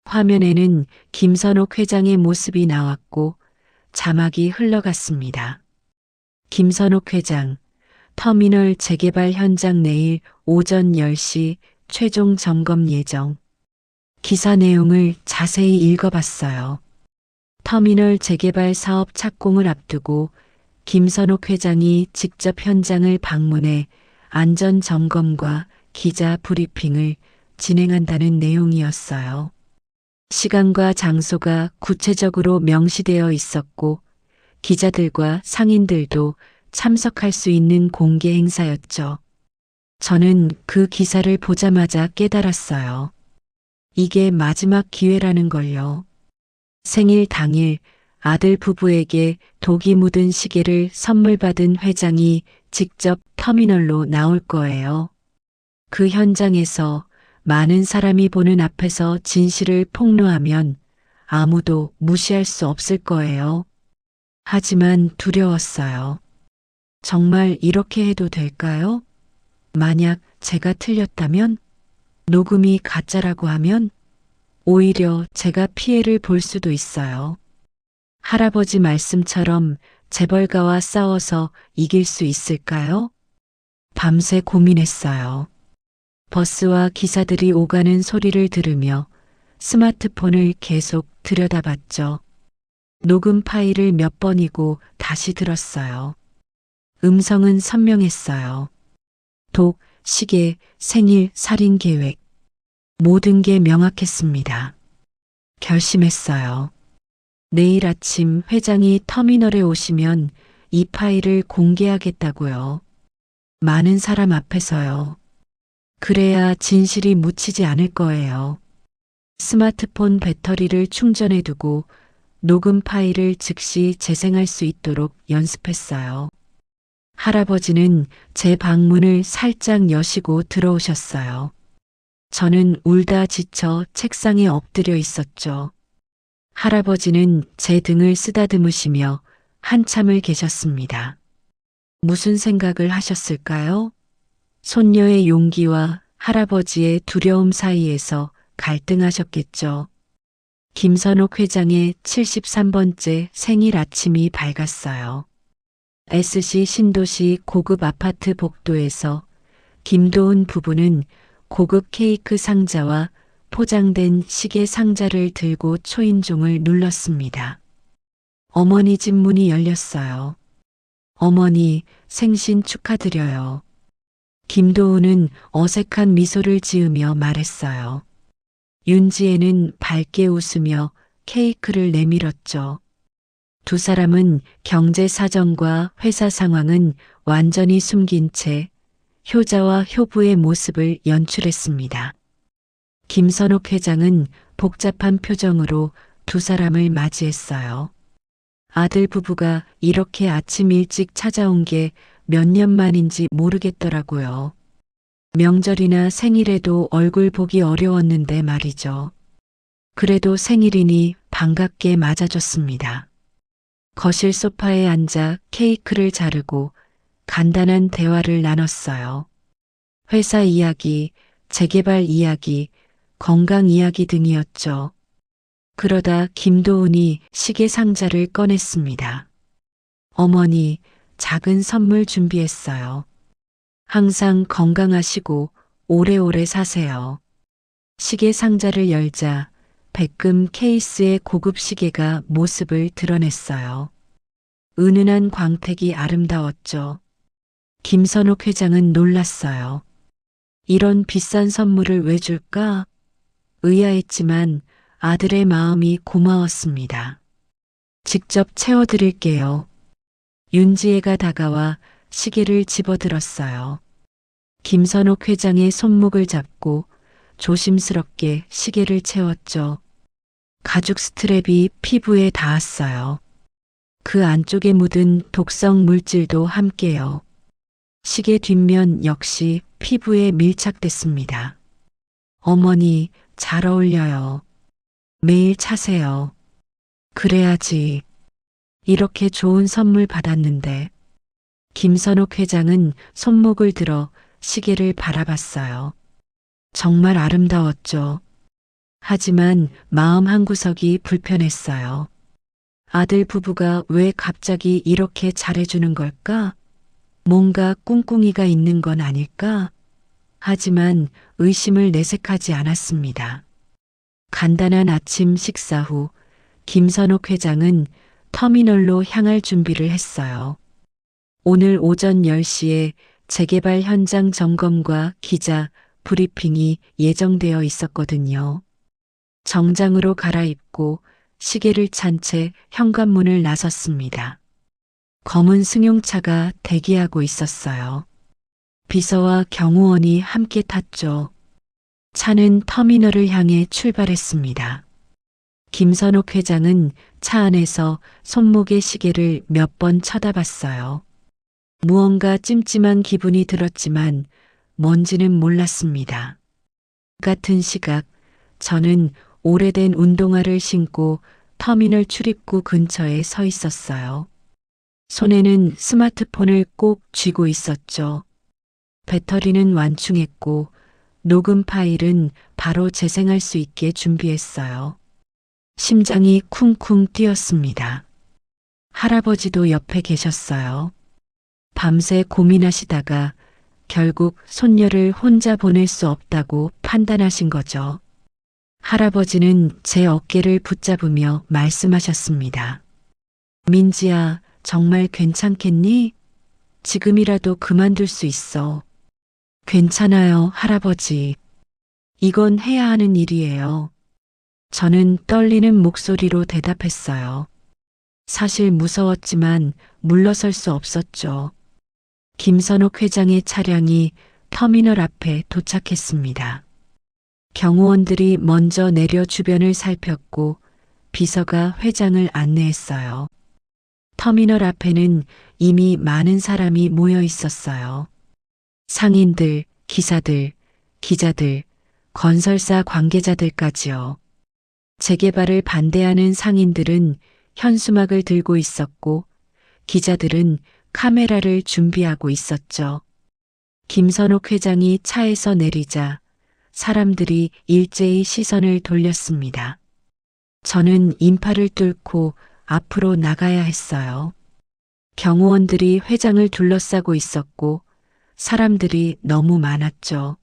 A: 화면에는 김선옥 회장의 모습이 나왔고 자막이 흘러갔습니다. 김선옥 회장, 터미널 재개발 현장 내일 오전 10시 최종 점검 예정. 기사 내용을 자세히 읽어봤어요. 터미널 재개발 사업 착공을 앞두고 김선옥 회장이 직접 현장을 방문해 안전 점검과 기자 브리핑을 진행한다는 내용이었어요. 시간과 장소가 구체적으로 명시되어 있었고 기자들과 상인들도 참석할 수 있는 공개 행사였죠. 저는 그 기사를 보자마자 깨달았어요. 이게 마지막 기회라는 걸요. 생일 당일 아들 부부에게 독이 묻은 시계를 선물 받은 회장이 직접 터미널로 나올 거예요. 그 현장에서 많은 사람이 보는 앞에서 진실을 폭로하면 아무도 무시할 수 없을 거예요. 하지만 두려웠어요. 정말 이렇게 해도 될까요? 만약 제가 틀렸다면? 녹음이 가짜라고 하면? 오히려 제가 피해를 볼 수도 있어요. 할아버지 말씀처럼 재벌가와 싸워서 이길 수 있을까요? 밤새 고민했어요. 버스와 기사들이 오가는 소리를 들으며 스마트폰을 계속 들여다봤죠. 녹음 파일을 몇 번이고 다시 들었어요. 음성은 선명했어요. 독, 시계, 생일, 살인 계획. 모든 게 명확했습니다. 결심했어요. 내일 아침 회장이 터미널에 오시면 이 파일을 공개하겠다고요. 많은 사람 앞에서요. 그래야 진실이 묻히지 않을 거예요. 스마트폰 배터리를 충전해 두고 녹음 파일을 즉시 재생할 수 있도록 연습했어요. 할아버지는 제 방문을 살짝 여시고 들어오셨어요. 저는 울다 지쳐 책상에 엎드려 있었죠. 할아버지는 제 등을 쓰다듬으시며 한참을 계셨습니다. 무슨 생각을 하셨을까요? 손녀의 용기와 할아버지의 두려움 사이에서 갈등하셨겠죠. 김선옥 회장의 73번째 생일 아침이 밝았어요. SC 신도시 고급 아파트 복도에서 김도훈 부부는 고급 케이크 상자와 포장된 시계 상자를 들고 초인종을 눌렀습니다. 어머니 집 문이 열렸어요. 어머니, 생신 축하드려요. 김도훈은 어색한 미소를 지으며 말했어요. 윤지혜는 밝게 웃으며 케이크를 내밀었죠. 두 사람은 경제 사정과 회사 상황은 완전히 숨긴 채 효자와 효부의 모습을 연출했습니다. 김선옥 회장은 복잡한 표정으로 두 사람을 맞이했어요. 아들 부부가 이렇게 아침 일찍 찾아온 게 몇 년 만인지 모르겠더라고요. 명절이나 생일에도 얼굴 보기 어려웠는데 말이죠. 그래도 생일이니 반갑게 맞아줬습니다. 거실 소파에 앉아 케이크를 자르고 간단한 대화를 나눴어요. 회사 이야기, 재개발 이야기, 건강 이야기 등이었죠. 그러다 김도훈이 시계 상자를 꺼냈습니다. 어머니, 작은 선물 준비했어요. 항상 건강하시고 오래오래 사세요. 시계 상자를 열자 백금 케이스의 고급 시계가 모습을 드러냈어요. 은은한 광택이 아름다웠죠. 김선옥 회장은 놀랐어요. 이런 비싼 선물을 왜 줄까? 의아했지만 아들의 마음이 고마웠습니다. 직접 채워드릴게요. 윤지혜가 다가와 시계를 집어들었어요. 김선옥 회장의 손목을 잡고 조심스럽게 시계를 채웠죠. 가죽 스트랩이 피부에 닿았어요. 그 안쪽에 묻은 독성 물질도 함께요. 시계 뒷면 역시 피부에 밀착됐습니다. 어머니, 잘 어울려요. 매일 차세요. 그래야지. 이렇게 좋은 선물 받았는데. 김선옥 회장은 손목을 들어 시계를 바라봤어요. 정말 아름다웠죠. 하지만 마음 한구석이 불편했어요. 아들 부부가 왜 갑자기 이렇게 잘해주는 걸까? 뭔가 꿍꿍이가 있는 건 아닐까? 하지만 의심을 내색하지 않았습니다. 간단한 아침 식사 후 김선옥 회장은 터미널로 향할 준비를 했어요. 오늘 오전 10시에 재개발 현장 점검과 기자 브리핑이 예정되어 있었거든요. 정장으로 갈아입고 시계를 찬 채 현관문을 나섰습니다. 검은 승용차가 대기하고 있었어요. 비서와 경호원이 함께 탔죠. 차는 터미널을 향해 출발했습니다. 김선옥 회장은 차 안에서 손목의 시계를 몇 번 쳐다봤어요. 무언가 찜찜한 기분이 들었지만 뭔지는 몰랐습니다. 같은 시각 저는 오래된 운동화를 신고 터미널 출입구 근처에 서 있었어요. 손에는 스마트폰을 꼭 쥐고 있었죠. 배터리는 완충했고 녹음 파일은 바로 재생할 수 있게 준비했어요. 심장이 쿵쿵 뛰었습니다. 할아버지도 옆에 계셨어요. 밤새 고민하시다가 결국 손녀를 혼자 보낼 수 없다고 판단하신 거죠. 할아버지는 제 어깨를 붙잡으며 말씀하셨습니다. 민지야, 정말 괜찮겠니? 지금이라도 그만둘 수 있어. 괜찮아요, 할아버지. 이건 해야 하는 일이에요. 저는 떨리는 목소리로 대답했어요. 사실 무서웠지만 물러설 수 없었죠. 김선옥 회장의 차량이 터미널 앞에 도착했습니다. 경호원들이 먼저 내려 주변을 살폈고 비서가 회장을 안내했어요. 터미널 앞에는 이미 많은 사람이 모여 있었어요. 상인들, 기사들, 기자들, 건설사 관계자들까지요. 재개발을 반대하는 상인들은 현수막을 들고 있었고 기자들은 카메라를 준비하고 있었죠. 김선옥 회장이 차에서 내리자 사람들이 일제히 시선을 돌렸습니다. 저는 인파를 뚫고 앞으로 나가야 했어요. 경호원들이 회장을 둘러싸고 있었고 사람들이 너무 많았죠.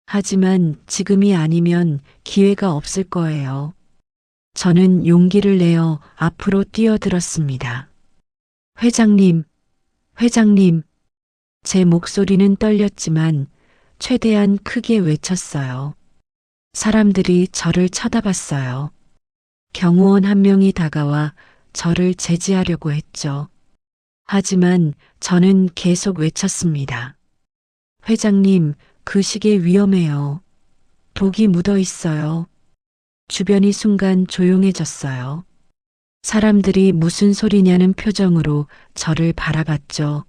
A: 하지만 지금이 아니면 기회가 없을 거예요. 저는 용기를 내어 앞으로 뛰어들었습니다. 회장님, 회장님. 제 목소리는 떨렸지만 최대한 크게 외쳤어요. 사람들이 저를 쳐다봤어요. 경호원 한 명이 다가와 저를 제지하려고 했죠. 하지만 저는 계속 외쳤습니다. 회장님, 그 시계 위험해요. 독이 묻어 있어요. 주변이 순간 조용해졌어요. 사람들이 무슨 소리냐는 표정으로 저를 바라봤죠.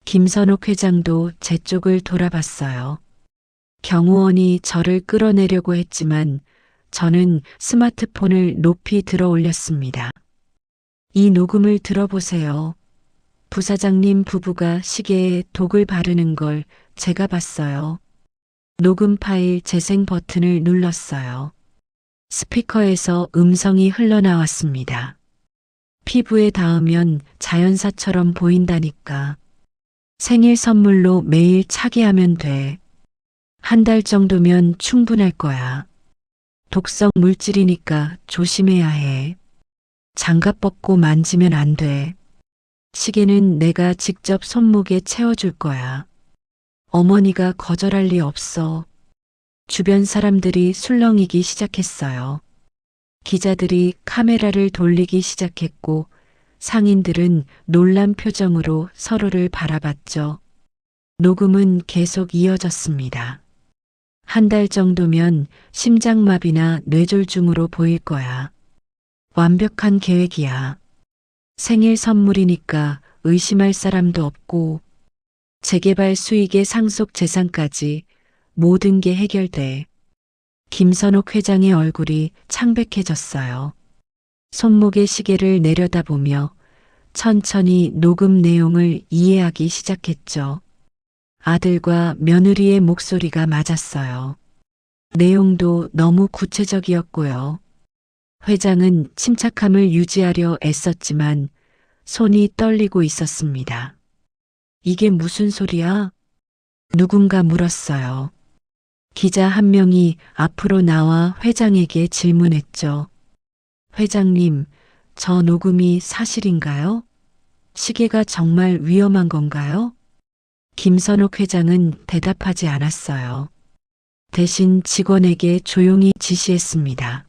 A: 김선옥 회장도 제 쪽을 돌아봤어요. 경호원이 저를 끌어내려고 했지만 저는 스마트폰을 높이 들어 올렸습니다. 이 녹음을 들어보세요. 부사장님 부부가 시계에 독을 바르는 걸 제가 봤어요. 녹음 파일 재생 버튼을 눌렀어요. 스피커에서 음성이 흘러나왔습니다. 피부에 닿으면 자연사처럼 보인다니까. 생일 선물로 매일 차게 하면 돼. 한 달 정도면 충분할 거야. 독성 물질이니까 조심해야 해. 장갑 벗고 만지면 안 돼. 시계는 내가 직접 손목에 채워줄 거야. 어머니가 거절할 리 없어. 주변 사람들이 술렁이기 시작했어요. 기자들이 카메라를 돌리기 시작했고 상인들은 놀란 표정으로 서로를 바라봤죠. 녹음은 계속 이어졌습니다. 한 달 정도면 심장마비나 뇌졸중으로 보일 거야. 완벽한 계획이야. 생일 선물이니까 의심할 사람도 없고 재개발 수익의 상속 재산까지 모든 게 해결돼. 김선옥 회장의 얼굴이 창백해졌어요. 손목의 시계를 내려다보며 천천히 녹음 내용을 이해하기 시작했죠. 아들과 며느리의 목소리가 맞았어요. 내용도 너무 구체적이었고요. 회장은 침착함을 유지하려 애썼지만 손이 떨리고 있었습니다. 이게 무슨 소리야? 누군가 물었어요. 기자 한 명이 앞으로 나와 회장에게 질문했죠. 회장님, 저 녹음이 사실인가요? 시계가 정말 위험한 건가요? 김선옥 회장은 대답하지 않았어요. 대신 직원에게 조용히 지시했습니다.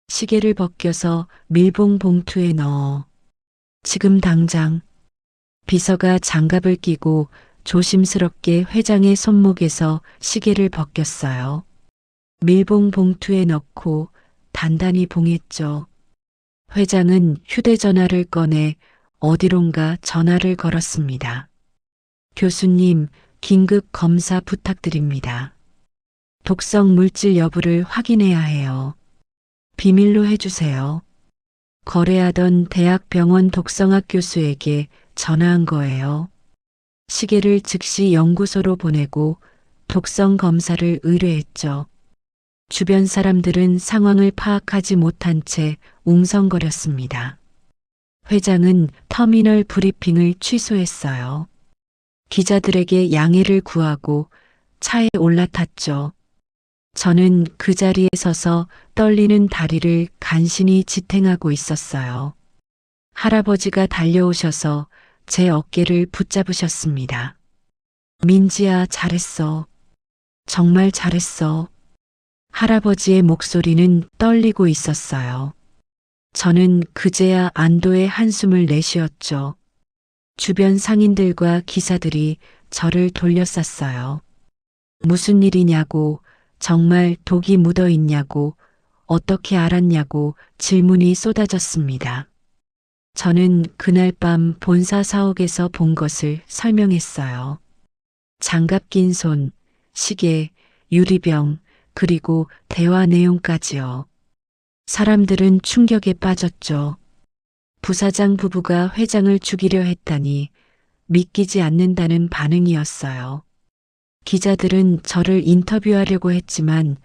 A: 시계를 벗겨서 밀봉 봉투에 넣어. 지금 당장. 비서가 장갑을 끼고 조심스럽게 회장의 손목에서 시계를 벗겼어요. 밀봉 봉투에 넣고 단단히 봉했죠. 회장은 휴대전화를 꺼내 어디론가 전화를 걸었습니다. 교수님, 긴급 검사 부탁드립니다. 독성 물질 여부를 확인해야 해요. 비밀로 해주세요. 거래하던 대학병원 독성학 교수에게 전화한 거예요. 시계를 즉시 연구소로 보내고 독성 검사를 의뢰했죠. 주변 사람들은 상황을 파악하지 못한 채 웅성거렸습니다. 회장은 터미널 브리핑을 취소했어요. 기자들에게 양해를 구하고 차에 올라탔죠. 저는 그 자리에 서서 떨리는 다리를 간신히 지탱하고 있었어요. 할아버지가 달려오셔서 제 어깨를 붙잡으셨습니다. 민지야, 잘했어. 정말 잘했어. 할아버지의 목소리는 떨리고 있었어요. 저는 그제야 안도의 한숨을 내쉬었죠. 주변 상인들과 기사들이 저를 돌려쌌어요. 무슨 일이냐고, 정말 독이 묻어 있냐고, 어떻게 알았냐고 질문이 쏟아졌습니다. 저는 그날 밤 본사 사옥에서 본 것을 설명했어요. 장갑 낀 손, 시계, 유리병, 그리고 대화 내용까지요. 사람들은 충격에 빠졌죠. 부사장 부부가 회장을 죽이려 했다니 믿기지 않는다는 반응이었어요. 기자들은 저를 인터뷰하려고 했지만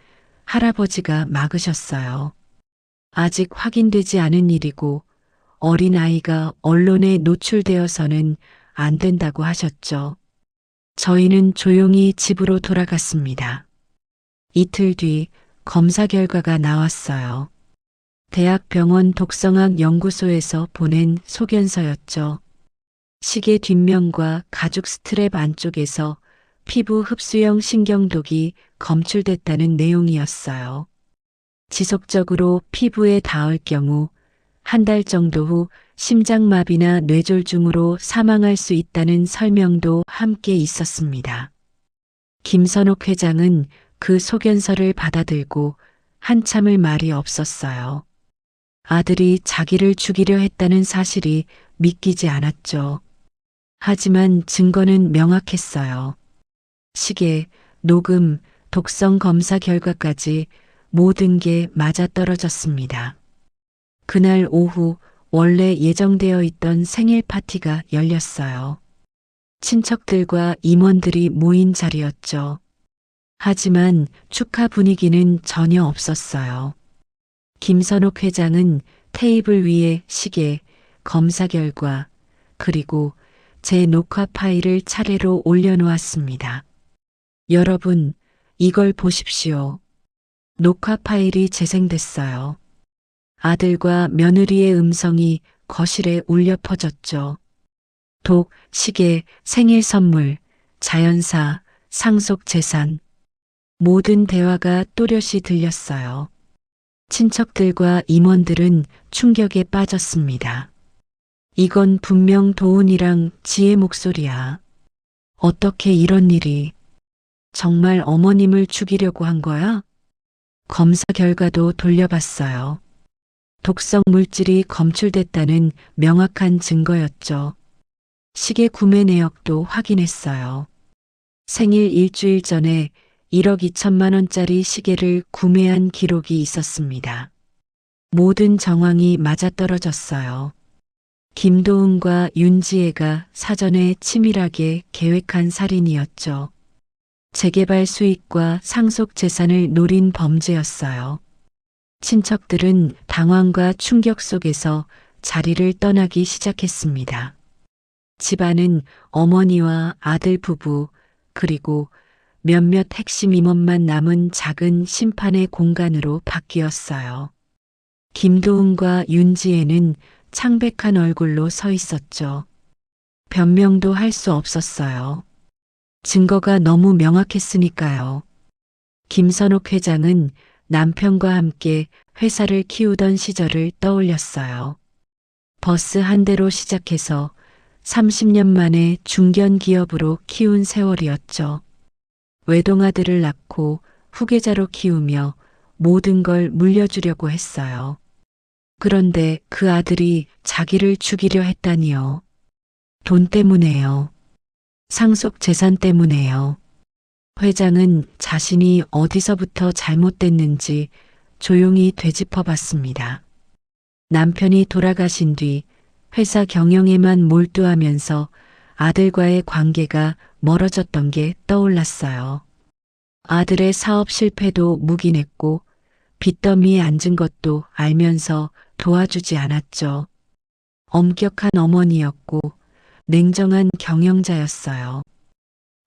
A: 할아버지가 막으셨어요. 아직 확인되지 않은 일이고 어린아이가 언론에 노출되어서는 안 된다고 하셨죠. 저희는 조용히 집으로 돌아갔습니다. 이틀 뒤 검사 결과가 나왔어요. 대학병원 독성학 연구소에서 보낸 소견서였죠. 시계 뒷면과 가죽 스트랩 안쪽에서 피부 흡수형 신경독이 검출됐다는 내용이었어요. 지속적으로 피부에 닿을 경우 한 달 정도 후 심장마비나 뇌졸중으로 사망할 수 있다는 설명도 함께 있었습니다. 김선옥 회장은 그 소견서를 받아들고 한참을 말이 없었어요. 아들이 자기를 죽이려 했다는 사실이 믿기지 않았죠. 하지만 증거는 명확했어요. 시계, 녹음, 독성 검사 결과까지 모든 게 맞아떨어졌습니다. 그날 오후 원래 예정되어 있던 생일 파티가 열렸어요. 친척들과 임원들이 모인 자리였죠. 하지만 축하 분위기는 전혀 없었어요. 김선옥 회장은 테이블 위에 시계, 검사 결과, 그리고 제 녹화 파일을 차례로 올려놓았습니다. 여러분, 이걸 보십시오. 녹화 파일이 재생됐어요. 아들과 며느리의 음성이 거실에 울려 퍼졌죠. 독, 시계, 생일 선물, 자연사, 상속 재산. 모든 대화가 또렷이 들렸어요. 친척들과 임원들은 충격에 빠졌습니다. 이건 분명 도훈이랑 지혜 목소리야. 어떻게 이런 일이? 정말 어머님을 죽이려고 한 거야? 검사 결과도 돌려봤어요. 독성 물질이 검출됐다는 명확한 증거였죠. 시계 구매 내역도 확인했어요. 생일 일주일 전에 1억 2천만 원짜리 시계를 구매한 기록이 있었습니다. 모든 정황이 맞아떨어졌어요. 김도훈과 윤지혜가 사전에 치밀하게 계획한 살인이었죠. 재개발 수익과 상속 재산을 노린 범죄였어요. 친척들은 당황과 충격 속에서 자리를 떠나기 시작했습니다. 집안은 어머니와 아들 부부 그리고 몇몇 핵심 임원만 남은 작은 심판의 공간으로 바뀌었어요. 김도훈과 윤지혜는 창백한 얼굴로 서 있었죠. 변명도 할 수 없었어요. 증거가 너무 명확했으니까요. 김선옥 회장은 남편과 함께 회사를 키우던 시절을 떠올렸어요. 버스 한 대로 시작해서 30년 만에 중견 기업으로 키운 세월이었죠. 외동아들을 낳고 후계자로 키우며 모든 걸 물려주려고 했어요. 그런데 그 아들이 자기를 죽이려 했다니요. 돈 때문에요. 상속 재산 때문에요. 회장은 자신이 어디서부터 잘못됐는지 조용히 되짚어 봤습니다. 남편이 돌아가신 뒤 회사 경영에만 몰두하면서 아들과의 관계가 멀어졌던 게 떠올랐어요. 아들의 사업 실패도 묵인했고 빚더미에 앉은 것도 알면서 도와주지 않았죠. 엄격한 어머니였고 냉정한 경영자였어요.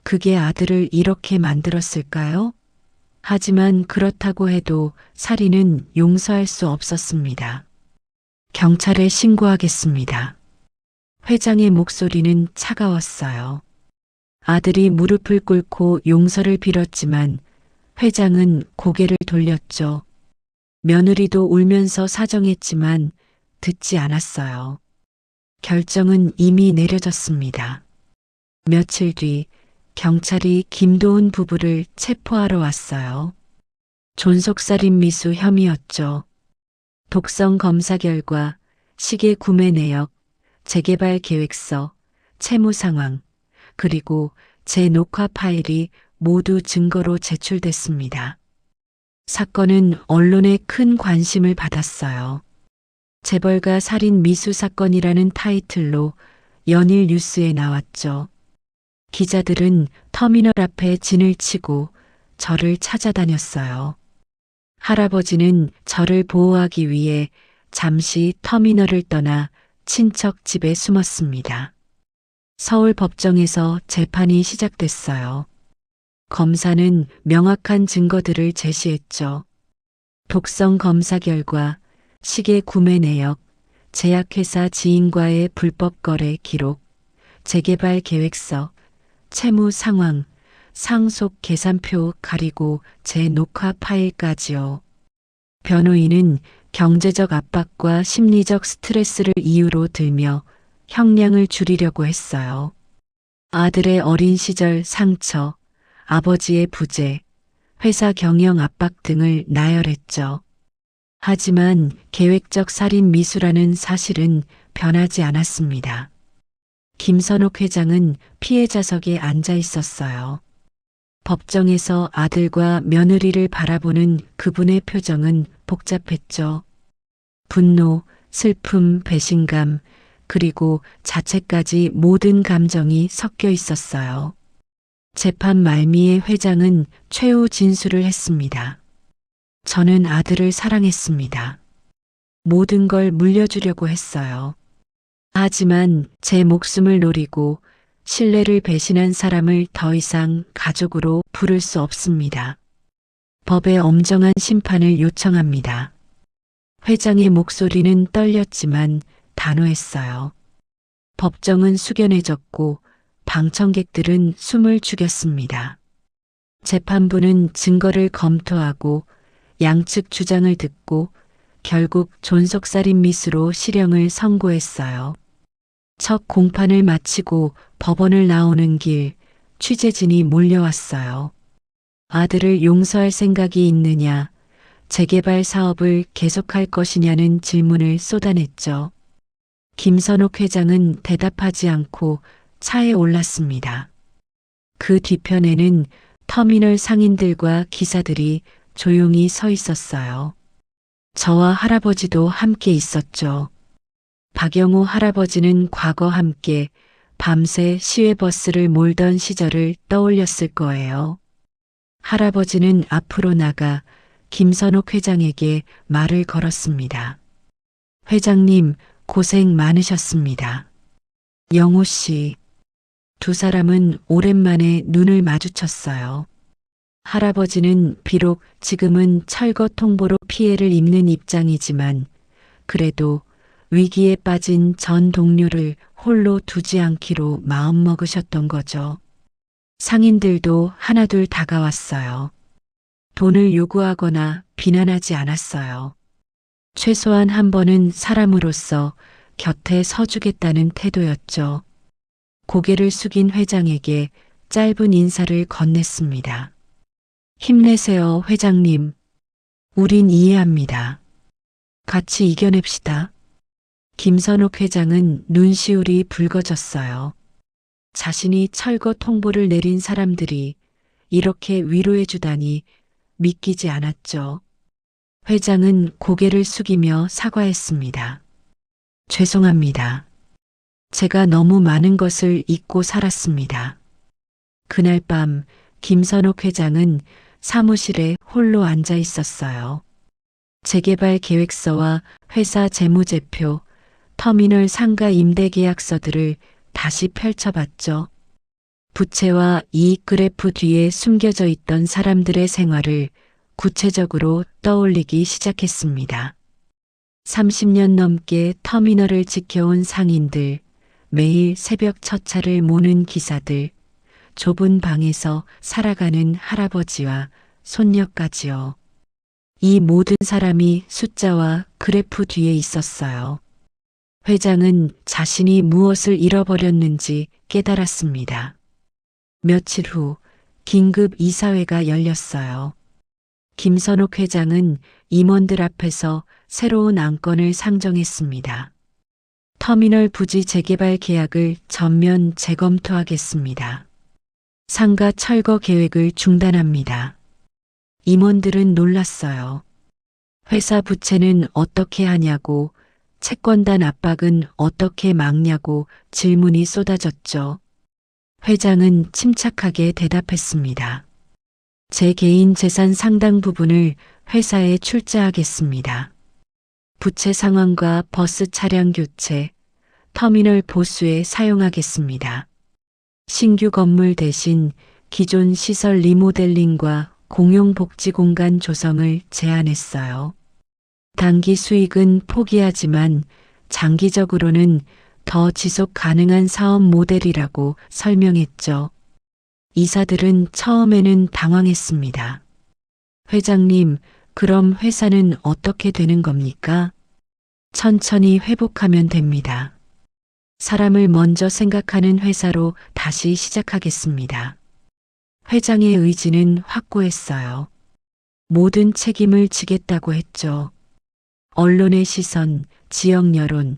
A: 그게 아들을 이렇게 만들었을까요? 하지만 그렇다고 해도 살인은 용서할 수 없었습니다. 경찰에 신고하겠습니다. 회장의 목소리는 차가웠어요. 아들이 무릎을 꿇고 용서를 빌었지만 회장은 고개를 돌렸죠. 며느리도 울면서 사정했지만 듣지 않았어요. 결정은 이미 내려졌습니다. 며칠 뒤 경찰이 김도훈 부부를 체포하러 왔어요. 존속살인 미수 혐의였죠. 독성 검사 결과, 시계 구매 내역, 재개발 계획서, 채무 상황, 그리고 재녹화 파일이 모두 증거로 제출됐습니다. 사건은 언론의 큰 관심을 받았어요. 재벌가 살인 미수 사건이라는 타이틀로 연일 뉴스에 나왔죠. 기자들은 터미널 앞에 진을 치고 저를 찾아다녔어요. 할아버지는 저를 보호하기 위해 잠시 터미널을 떠나 친척 집에 숨었습니다. 서울 법정에서 재판이 시작됐어요. 검사는 명확한 증거들을 제시했죠. 독성 검사 결과, 시계 구매 내역, 제약회사 지인과의 불법 거래 기록, 재개발 계획서, 채무 상황, 상속 계산표 가리고 재녹화 파일까지요. 변호인은 경제적 압박과 심리적 스트레스를 이유로 들며 형량을 줄이려고 했어요. 아들의 어린 시절 상처, 아버지의 부재, 회사 경영 압박 등을 나열했죠. 하지만 계획적 살인 미수라는 사실은 변하지 않았습니다. 김선옥 회장은 피해자석에 앉아 있었어요. 법정에서 아들과 며느리를 바라보는 그분의 표정은 복잡했죠. 분노, 슬픔, 배신감, 그리고 자책까지 모든 감정이 섞여 있었어요. 재판 말미에 회장은 최후 진술을 했습니다. 저는 아들을 사랑했습니다. 모든 걸 물려주려고 했어요. 하지만 제 목숨을 노리고 신뢰를 배신한 사람을 더 이상 가족으로 부를 수 없습니다. 법의 엄정한 심판을 요청합니다. 회장의 목소리는 떨렸지만 단호했어요. 법정은 숙연해졌고 방청객들은 숨을 죽였습니다. 재판부는 증거를 검토하고 양측 주장을 듣고 결국 존속살인 미수로 실형을 선고했어요. 첫 공판을 마치고 법원을 나오는 길 취재진이 몰려왔어요. 아들을 용서할 생각이 있느냐, 재개발 사업을 계속할 것이냐는 질문을 쏟아냈죠. 김선옥 회장은 대답하지 않고 차에 올랐습니다. 그 뒤편에는 터미널 상인들과 기사들이 조용히 서 있었어요. 저와 할아버지도 함께 있었죠. 박영호 할아버지는 과거 함께 밤새 시외버스를 몰던 시절을 떠올렸을 거예요. 할아버지는 앞으로 나가 김선옥 회장에게 말을 걸었습니다. 회장님, 고생 많으셨습니다. 영호 씨. 두 사람은 오랜만에 눈을 마주쳤어요. 할아버지는 비록 지금은 철거 통보로 피해를 입는 입장이지만 그래도 위기에 빠진 전 동료를 홀로 두지 않기로 마음먹으셨던 거죠. 상인들도 하나둘 다가왔어요. 돈을 요구하거나 비난하지 않았어요. 최소한 한 번은 사람으로서 곁에 서주겠다는 태도였죠. 고개를 숙인 회장에게 짧은 인사를 건넸습니다. 힘내세요, 회장님. 우린 이해합니다. 같이 이겨냅시다. 김선옥 회장은 눈시울이 붉어졌어요. 자신이 철거 통보를 내린 사람들이 이렇게 위로해주다니 믿기지 않았죠. 회장은 고개를 숙이며 사과했습니다. 죄송합니다. 제가 너무 많은 것을 잊고 살았습니다. 그날 밤 김선옥 회장은 사무실에 홀로 앉아 있었어요. 재개발 계획서와 회사 재무제표, 터미널 상가 임대 계약서들을 다시 펼쳐봤죠. 부채와 이익 그래프 뒤에 숨겨져 있던 사람들의 생활을 구체적으로 떠올리기 시작했습니다. 30년 넘게 터미널을 지켜온 상인들, 매일 새벽 첫 차를 모는 기사들, 좁은 방에서 살아가는 할아버지와 손녀까지요. 이 모든 사람이 숫자와 그래프 뒤에 있었어요. 회장은 자신이 무엇을 잃어버렸는지 깨달았습니다. 며칠 후 긴급 이사회가 열렸어요. 김선옥 회장은 임원들 앞에서 새로운 안건을 상정했습니다. 터미널 부지 재개발 계약을 전면 재검토하겠습니다. 상가 철거 계획을 중단합니다. 임원들은 놀랐어요. 회사 부채는 어떻게 하냐고, 채권단 압박은 어떻게 막냐고 질문이 쏟아졌죠. 회장은 침착하게 대답했습니다. 제 개인 재산 상당 부분을 회사에 출자하겠습니다. 부채 상환과 버스 차량 교체, 터미널 보수에 사용하겠습니다. 신규 건물 대신 기존 시설 리모델링과 공용 복지 공간 조성을 제안했어요. 단기 수익은 포기하지만 장기적으로는 더 지속 가능한 사업 모델이라고 설명했죠. 이사들은 처음에는 당황했습니다. 회장님, 그럼 회사는 어떻게 되는 겁니까? 천천히 회복하면 됩니다. 사람을 먼저 생각하는 회사로 다시 시작하겠습니다. 회장의 의지는 확고했어요. 모든 책임을 지겠다고 했죠. 언론의 시선, 지역 여론,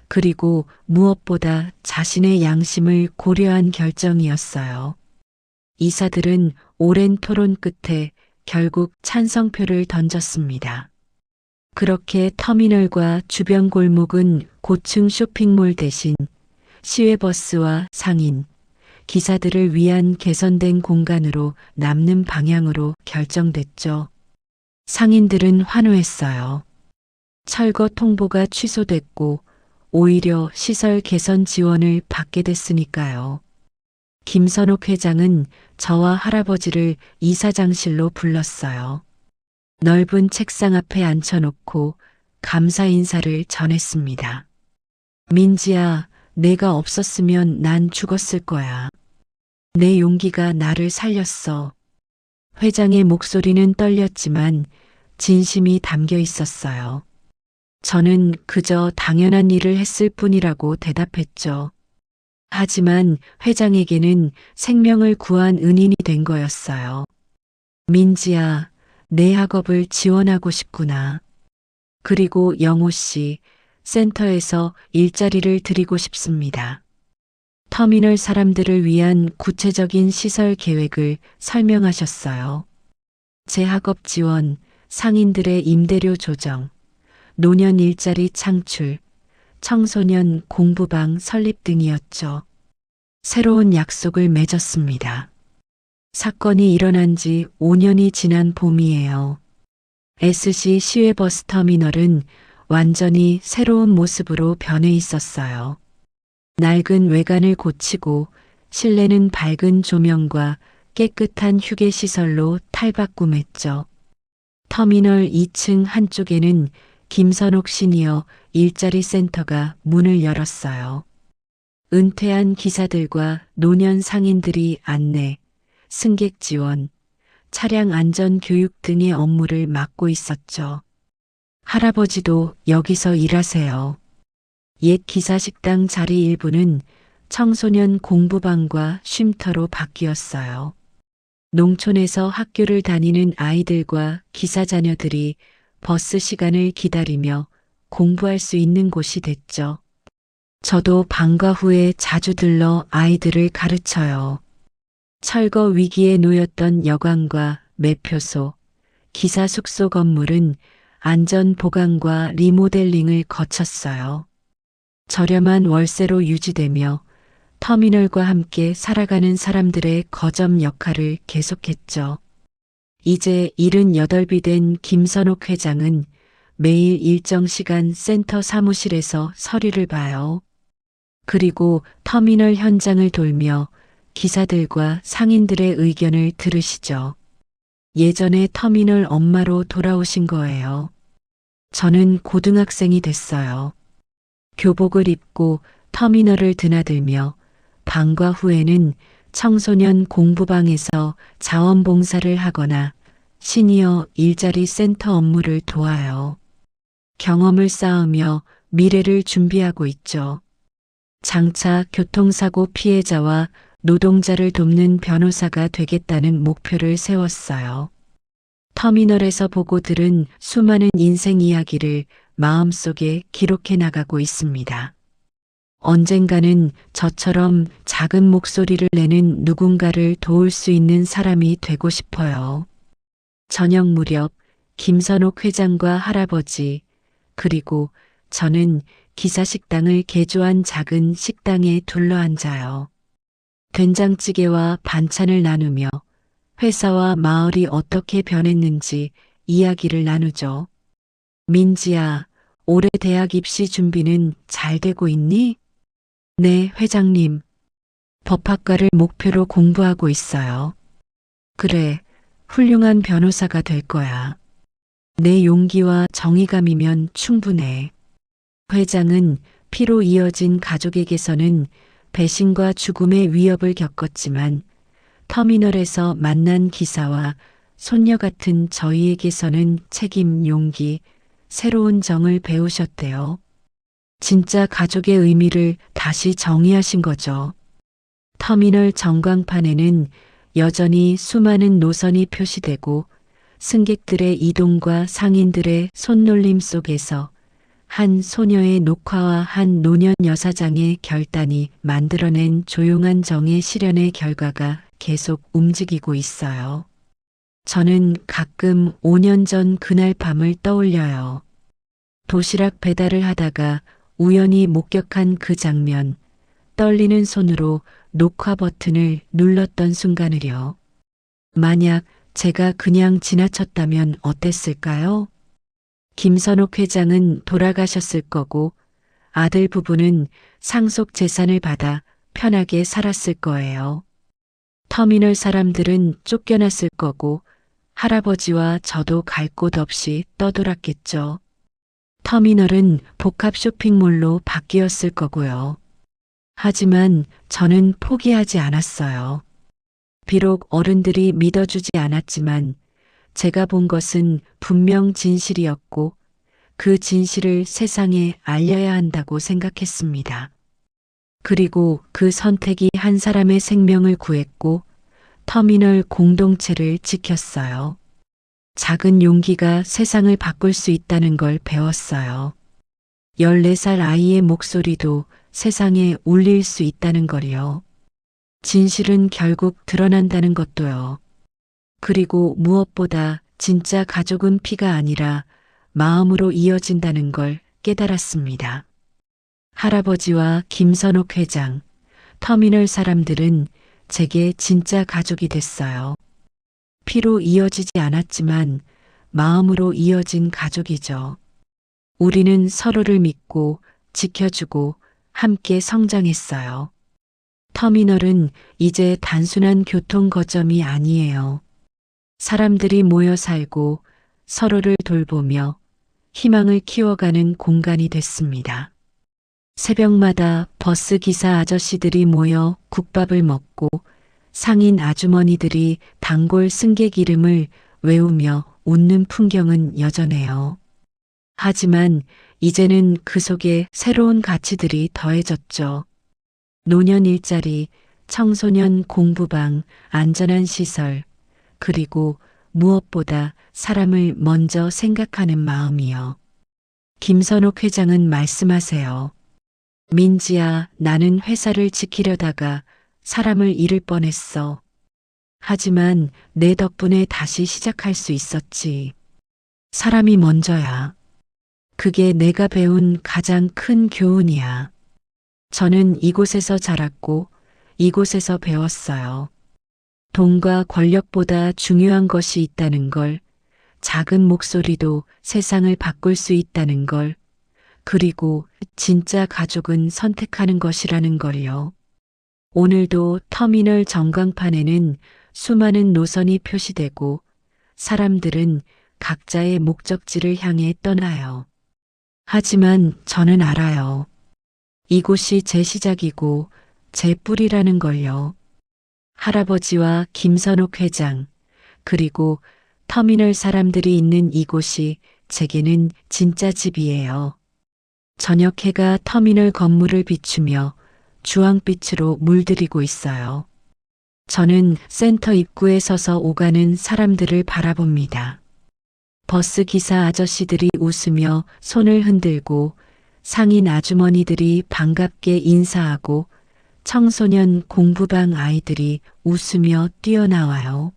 A: 그리고 무엇보다 자신의 양심을 고려한 결정이었어요. 이사들은 오랜 토론 끝에 결국 찬성표를 던졌습니다. 그렇게 터미널과 주변 골목은 고층 쇼핑몰 대신 시외버스와 상인, 기사들을 위한 개선된 공간으로 남는 방향으로 결정됐죠. 상인들은 환호했어요. 철거 통보가 취소됐고 오히려 시설 개선 지원을 받게 됐으니까요. 김선옥 회장은 저와 할아버지를 이사장실로 불렀어요. 넓은 책상 앞에 앉혀놓고 감사 인사를 전했습니다. 민지야, 내가 없었으면 난 죽었을 거야. 내 용기가 나를 살렸어. 회장의 목소리는 떨렸지만 진심이 담겨 있었어요. 저는 그저 당연한 일을 했을 뿐이라고 대답했죠. 하지만 회장에게는 생명을 구한 은인이 된 거였어요. 민지야, 내 학업을 지원하고 싶구나. 그리고 영호 씨, 센터에서 일자리를 드리고 싶습니다. 터미널 사람들을 위한 구체적인 시설 계획을 설명하셨어요. 재학업 지원, 상인들의 임대료 조정, 노년 일자리 창출, 청소년 공부방 설립 등이었죠. 새로운 약속을 맺었습니다. 사건이 일어난 지 5년이 지난 봄이에요. SC 시외버스 터미널은 완전히 새로운 모습으로 변해 있었어요. 낡은 외관을 고치고 실내는 밝은 조명과 깨끗한 휴게시설로 탈바꿈했죠. 터미널 2층 한쪽에는 김선옥 시니어 일자리 센터가 문을 열었어요. 은퇴한 기사들과 노년 상인들이 안내, 승객 지원, 차량 안전 교육 등의 업무를 맡고 있었죠. 할아버지도 여기서 일하세요. 옛 기사식당 자리 일부는 청소년 공부방과 쉼터로 바뀌었어요. 농촌에서 학교를 다니는 아이들과 기사 자녀들이 버스 시간을 기다리며 공부할 수 있는 곳이 됐죠. 저도 방과 후에 자주 들러 아이들을 가르쳐요. 철거 위기에 놓였던 여관과 매표소, 기사 숙소 건물은 안전 보강과 리모델링을 거쳤어요. 저렴한 월세로 유지되며 터미널과 함께 살아가는 사람들의 거점 역할을 계속했죠. 이제 78이 된 김선옥 회장은 매일 일정 시간 센터 사무실에서 서류를 봐요. 그리고 터미널 현장을 돌며 기사들과 상인들의 의견을 들으시죠. 예전에 터미널 엄마로 돌아오신 거예요. 저는 고등학생이 됐어요. 교복을 입고 터미널을 드나들며 방과 후에는 청소년 공부방에서 자원봉사를 하거나 시니어 일자리 센터 업무를 도와요. 경험을 쌓으며 미래를 준비하고 있죠. 장차 교통사고 피해자와 노동자를 돕는 변호사가 되겠다는 목표를 세웠어요. 터미널에서 보고 들은 수많은 인생 이야기를 마음속에 기록해 나가고 있습니다. 언젠가는 저처럼 작은 목소리를 내는 누군가를 도울 수 있는 사람이 되고 싶어요. 저녁 무렵 김선옥 회장과 할아버지 그리고 저는 기사식당을 개조한 작은 식당에 둘러앉아요. 된장찌개와 반찬을 나누며 회사와 마을이 어떻게 변했는지 이야기를 나누죠. 민지야, 올해 대학 입시 준비는 잘 되고 있니? 네, 회장님. 법학과를 목표로 공부하고 있어요. 그래, 훌륭한 변호사가 될 거야. 내 용기와 정의감이면 충분해. 회장은 피로 이어진 가족에게서는 배신과 죽음의 위협을 겪었지만 터미널에서 만난 기사와 손녀 같은 저희에게서는 책임, 용기, 새로운 정을 배우셨대요. 진짜 가족의 의미를 다시 정의하신 거죠. 터미널 전광판에는 여전히 수많은 노선이 표시되고 승객들의 이동과 상인들의 손놀림 속에서 한 소녀의 녹화와 한 노년 여사장의 결단이 만들어낸 조용한 정의 실현의 결과가 계속 움직이고 있어요. 저는 가끔 5년 전 그날 밤을 떠올려요. 도시락 배달을 하다가 우연히 목격한 그 장면, 떨리는 손으로 녹화 버튼을 눌렀던 순간을요. 만약 제가 그냥 지나쳤다면 어땠을까요? 김선옥 회장은 돌아가셨을 거고 아들 부부는 상속 재산을 받아 편하게 살았을 거예요. 터미널 사람들은 쫓겨났을 거고 할아버지와 저도 갈 곳 없이 떠돌았겠죠. 터미널은 복합 쇼핑몰로 바뀌었을 거고요. 하지만 저는 포기하지 않았어요. 비록 어른들이 믿어주지 않았지만 제가 본 것은 분명 진실이었고 그 진실을 세상에 알려야 한다고 생각했습니다. 그리고 그 선택이 한 사람의 생명을 구했고 터미널 공동체를 지켰어요. 작은 용기가 세상을 바꿀 수 있다는 걸 배웠어요. 14살 아이의 목소리도 세상에 울릴 수 있다는 걸요. 진실은 결국 드러난다는 것도요. 그리고 무엇보다 진짜 가족은 피가 아니라 마음으로 이어진다는 걸 깨달았습니다. 할아버지와 김선옥 회장, 터미널 사람들은 제게 진짜 가족이 됐어요. 피로 이어지지 않았지만 마음으로 이어진 가족이죠. 우리는 서로를 믿고 지켜주고 함께 성장했어요. 터미널은 이제 단순한 교통 거점이 아니에요. 사람들이 모여 살고 서로를 돌보며 희망을 키워가는 공간이 됐습니다. 새벽마다 버스 기사 아저씨들이 모여 국밥을 먹고 상인 아주머니들이 단골 승객 이름을 외우며 웃는 풍경은 여전해요. 하지만 이제는 그 속에 새로운 가치들이 더해졌죠. 노년 일자리, 청소년 공부방, 안전한 시설, 그리고 무엇보다 사람을 먼저 생각하는 마음이요. 김선옥 회장은 말씀하세요. 민지야, 나는 회사를 지키려다가 사람을 잃을 뻔했어. 하지만 내 덕분에 다시 시작할 수 있었지. 사람이 먼저야. 그게 내가 배운 가장 큰 교훈이야. 저는 이곳에서 자랐고 이곳에서 배웠어요. 돈과 권력보다 중요한 것이 있다는 걸, 작은 목소리도 세상을 바꿀 수 있다는 걸, 그리고 진짜 가족은 선택하는 것이라는 걸요. 오늘도 터미널 전광판에는 수많은 노선이 표시되고 사람들은 각자의 목적지를 향해 떠나요. 하지만 저는 알아요. 이곳이 제 시작이고 제 뿌리라는 걸요. 할아버지와 김선옥 회장, 그리고 터미널 사람들이 있는 이곳이 제게는 진짜 집이에요. 저녁 해가 터미널 건물을 비추며 주황빛으로 물들이고 있어요. 저는 센터 입구에 서서 오가는 사람들을 바라봅니다. 버스 기사 아저씨들이 웃으며 손을 흔들고 상인 아주머니들이 반갑게 인사하고 청소년 공부방 아이들이 웃으며 뛰어나와요.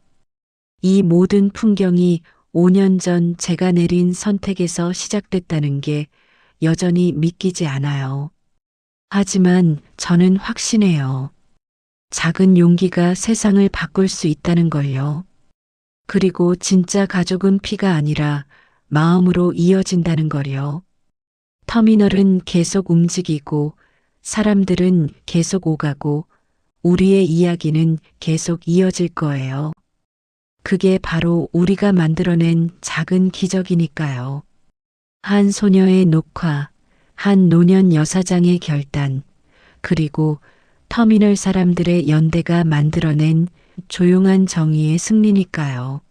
A: 이 모든 풍경이 5년 전 제가 내린 선택에서 시작됐다는 게 여전히 믿기지 않아요. 하지만 저는 확신해요. 작은 용기가 세상을 바꿀 수 있다는 걸요. 그리고 진짜 가족은 피가 아니라 마음으로 이어진다는 걸요. 터미널은 계속 움직이고 사람들은 계속 오가고 우리의 이야기는 계속 이어질 거예요. 그게 바로 우리가 만들어낸 작은 기적이니까요. 한 소녀의 녹화, 한 노년 여사장의 결단, 그리고 터미널 사람들의 연대가 만들어낸 조용한 정의의 승리니까요.